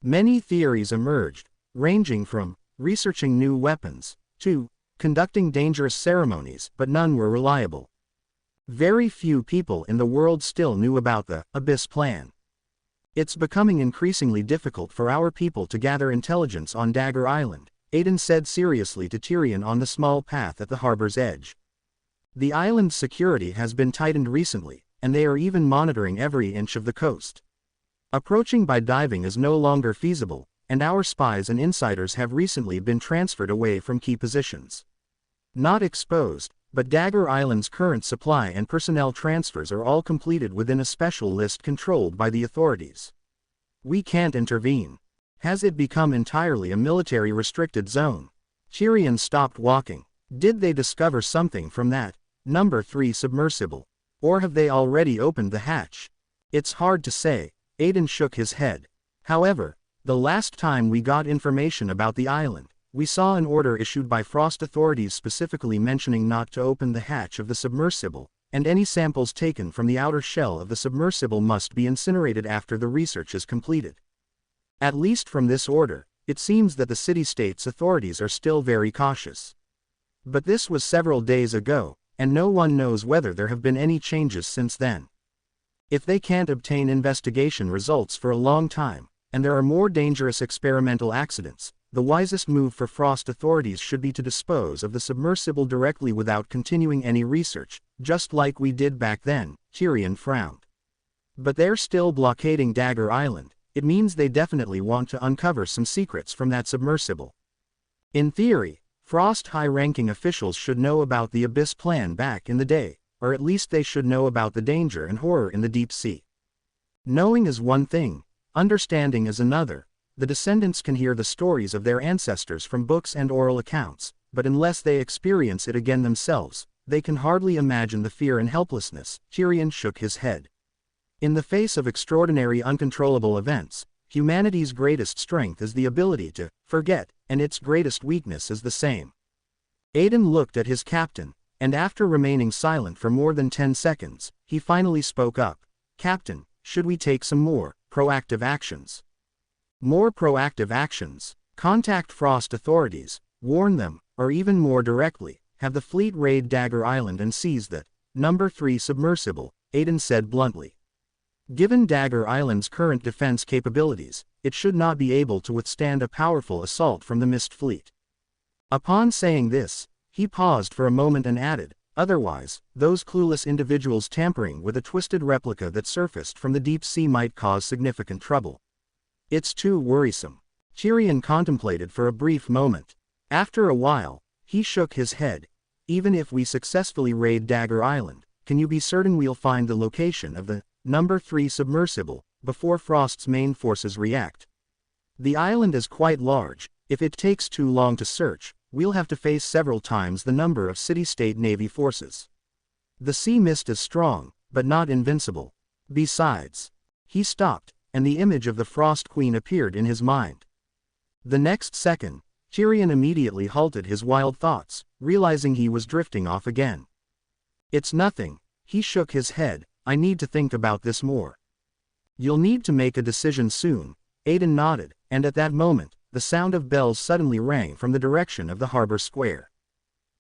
Speaker 1: Many theories emerged, ranging from researching new weapons to conducting dangerous ceremonies, but none were reliable. Very few people in the world still knew about the Abyss Plan. "It's becoming increasingly difficult for our people to gather intelligence on Dagger Island," Aedan said seriously to Tyrion on the small path at the harbor's edge. "The island's security has been tightened recently, and they are even monitoring every inch of the coast. Approaching by diving is no longer feasible, and our spies and insiders have recently been transferred away from key positions. Not exposed, but Dagger Island's current supply and personnel transfers are all completed within a special list controlled by the authorities. We can't intervene. Has it become entirely a military-restricted zone?" Tyrion stopped walking. "Did they discover something from that No. 3 submersible? Or have they already opened the hatch?" "It's hard to say," Aedan shook his head. "However, the last time we got information about the island, we saw an order issued by Frost authorities specifically mentioning not to open the hatch of the submersible, and any samples taken from the outer shell of the submersible must be incinerated after the research is completed. At least from this order, it seems that the city-state's authorities are still very cautious. But this was several days ago, and no one knows whether there have been any changes since then. If they can't obtain investigation results for a long time, and there are more dangerous experimental accidents, the wisest move for Frost authorities should be to dispose of the submersible directly without continuing any research, just like we did back then." Tyrion frowned. "But they're still blockading Dagger Island. It means they definitely want to uncover some secrets from that submersible. In theory, Frost high-ranking officials should know about the Abyss Plan back in the day, or at least they should know about the danger and horror in the deep sea. Knowing is one thing, understanding is another. The descendants can hear the stories of their ancestors from books and oral accounts, but unless they experience it again themselves, they can hardly imagine the fear and helplessness." Tyrion shook his head. "In the face of extraordinary uncontrollable events, humanity's greatest strength is the ability to forget, and its greatest weakness is the same." Aedan looked at his captain, and after remaining silent for more than 10 seconds, he finally spoke up. "Captain, should we take some more proactive actions?" "More proactive actions? Contact Frost authorities, warn them, or even more directly, have the fleet raid Dagger Island and seize that Number 3 submersible, Aiden said bluntly. Given Dagger Island's current defense capabilities, it should not be able to withstand a powerful assault from the Mist Fleet. Upon saying this, he paused for a moment and added, otherwise, those clueless individuals tampering with a twisted replica that surfaced from the deep sea might cause significant trouble. It's too worrisome. Tyrion contemplated for a brief moment. After a while, he shook his head. Even if we successfully raid Dagger Island, can you be certain we'll find the location of the Number 3 submersible before Frost's main forces react? The island is quite large. If it takes too long to search, we'll have to face several times the number of city-state navy forces. The sea mist is strong, but not invincible. Besides, he stopped, and the image of the Frost Queen appeared in his mind. The next second, Tyrion immediately halted his wild thoughts, realizing he was drifting off again. It's nothing, he shook his head, I need to think about this more. You'll need to make a decision soon, Aiden nodded, and at that moment, the sound of bells suddenly rang from the direction of the harbor square.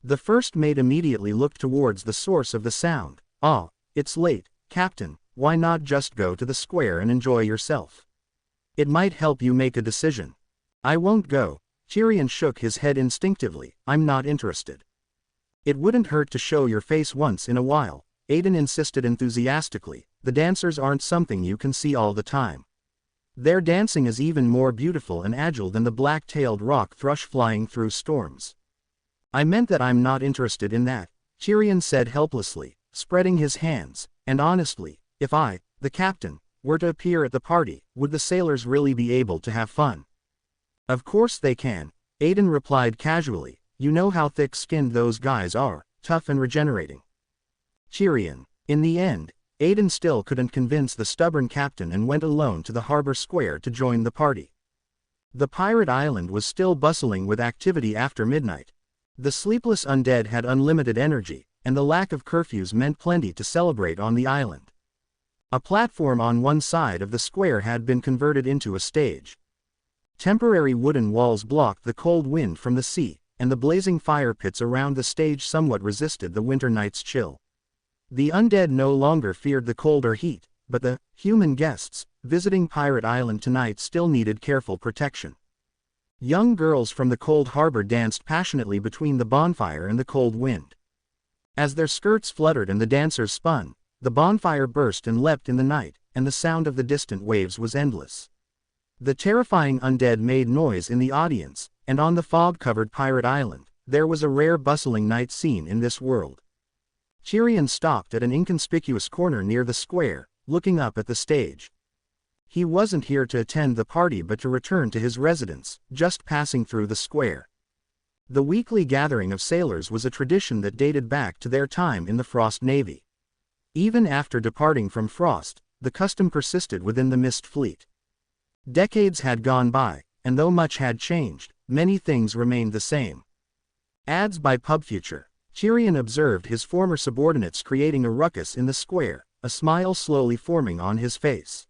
Speaker 1: The first mate immediately looked towards the source of the sound. Ah, it's late, Captain, why not just go to the square and enjoy yourself? It might help you make a decision. I won't go. Tyrion shook his head instinctively, I'm not interested. It wouldn't hurt to show your face once in a while, Aiden insisted enthusiastically, the dancers aren't something you can see all the time. Their dancing is even more beautiful and agile than the black-tailed rock thrush flying through storms. I meant that I'm not interested in that, Tyrion said helplessly, spreading his hands, and honestly, if I, the captain, were to appear at the party, would the sailors really be able to have fun? Of course they can, Aiden replied casually, you know how thick-skinned those guys are, tough and regenerating. Tyrion. In the end, Aiden still couldn't convince the stubborn captain and went alone to the harbor square to join the party. The pirate island was still bustling with activity after midnight. The sleepless undead had unlimited energy, and the lack of curfews meant plenty to celebrate on the island. A platform on one side of the square had been converted into a stage. Temporary wooden walls blocked the cold wind from the sea, and the blazing fire pits around the stage somewhat resisted the winter night's chill. The undead no longer feared the cold or heat, but the human guests visiting Pirate Island tonight still needed careful protection. Young girls from the cold harbor danced passionately between the bonfire and the cold wind. As their skirts fluttered and the dancers spun, the bonfire burst and leapt in the night, and the sound of the distant waves was endless. The terrifying undead made noise in the audience, and on the fog-covered Pirate Island, there was a rare bustling night scene in this world. Tyrion stopped at an inconspicuous corner near the square, looking up at the stage. He wasn't here to attend the party but to return to his residence, just passing through the square. The weekly gathering of sailors was a tradition that dated back to their time in the Frost Navy. Even after departing from Frost, the custom persisted within the Mist Fleet. Decades had gone by, and though much had changed, many things remained the same. Ads by PubFuture. Tyrion observed his former subordinates creating a ruckus in the square, a smile slowly forming on his face.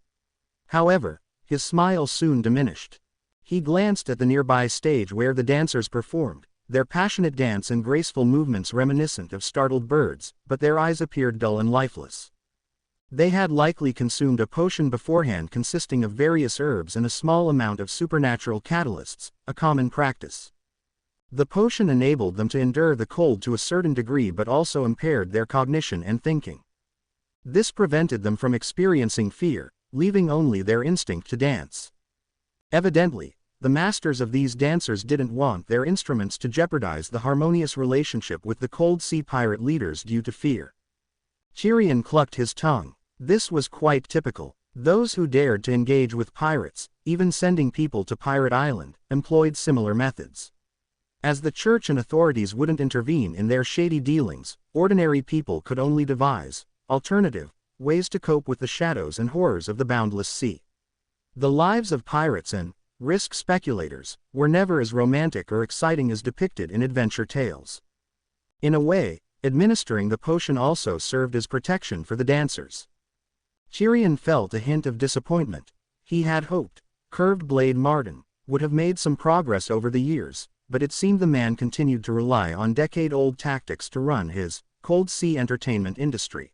Speaker 1: However, his smile soon diminished. He glanced at the nearby stage where the dancers performed, their passionate dance and graceful movements reminiscent of startled birds, but their eyes appeared dull and lifeless. They had likely consumed a potion beforehand consisting of various herbs and a small amount of supernatural catalysts, a common practice. The potion enabled them to endure the cold to a certain degree but also impaired their cognition and thinking. This prevented them from experiencing fear, leaving only their instinct to dance. Evidently, the masters of these dancers didn't want their instruments to jeopardize the harmonious relationship with the cold sea pirate leaders due to fear. Tyrion clucked his tongue. This was quite typical. Those who dared to engage with pirates, even sending people to Pirate Island, employed similar methods. As the church and authorities wouldn't intervene in their shady dealings, ordinary people could only devise alternative ways to cope with the shadows and horrors of the boundless sea. The lives of pirates and risk speculators were never as romantic or exciting as depicted in adventure tales. In a way, administering the potion also served as protection for the dancers. Tyrion felt a hint of disappointment. He had hoped Curved Blade Martin would have made some progress over the years, but it seemed the man continued to rely on decade-old tactics to run his cold sea entertainment industry.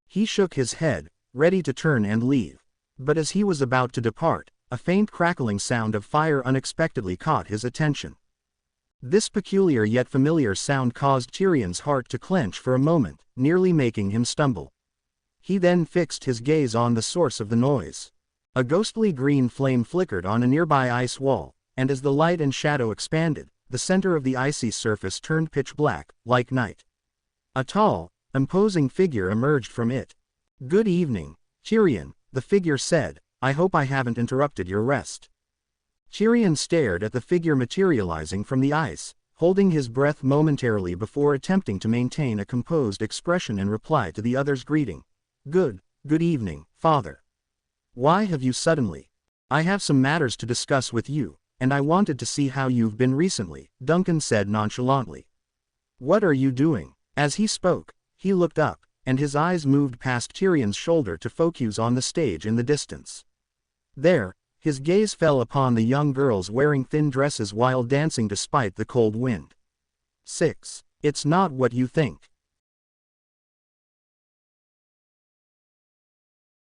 Speaker 1: He shook his head, ready to turn and leave. But as he was about to depart, a faint crackling sound of fire unexpectedly caught his attention. This peculiar yet familiar sound caused Tyrion's heart to clench for a moment, nearly making him stumble. He then fixed his gaze on the source of the noise. A ghostly green flame flickered on a nearby ice wall, and as the light and shadow expanded, the center of the icy surface turned pitch black, like night. A tall, imposing figure emerged from it. "Good evening, Tyrion," the figure said. "I hope I haven't interrupted your rest." Tyrion stared at the figure materializing from the ice, holding his breath momentarily before attempting to maintain a composed expression in reply to the other's greeting. Good evening, Father. Why have you suddenly? I have some matters to discuss with you, and I wanted to see how you've been recently, Duncan said nonchalantly. What are you doing? As he spoke, he looked up, and his eyes moved past Tyrion's shoulder to focus on the stage in the distance. There, his gaze fell upon the young girls wearing thin dresses while dancing despite the cold wind. 6. It's not what you think.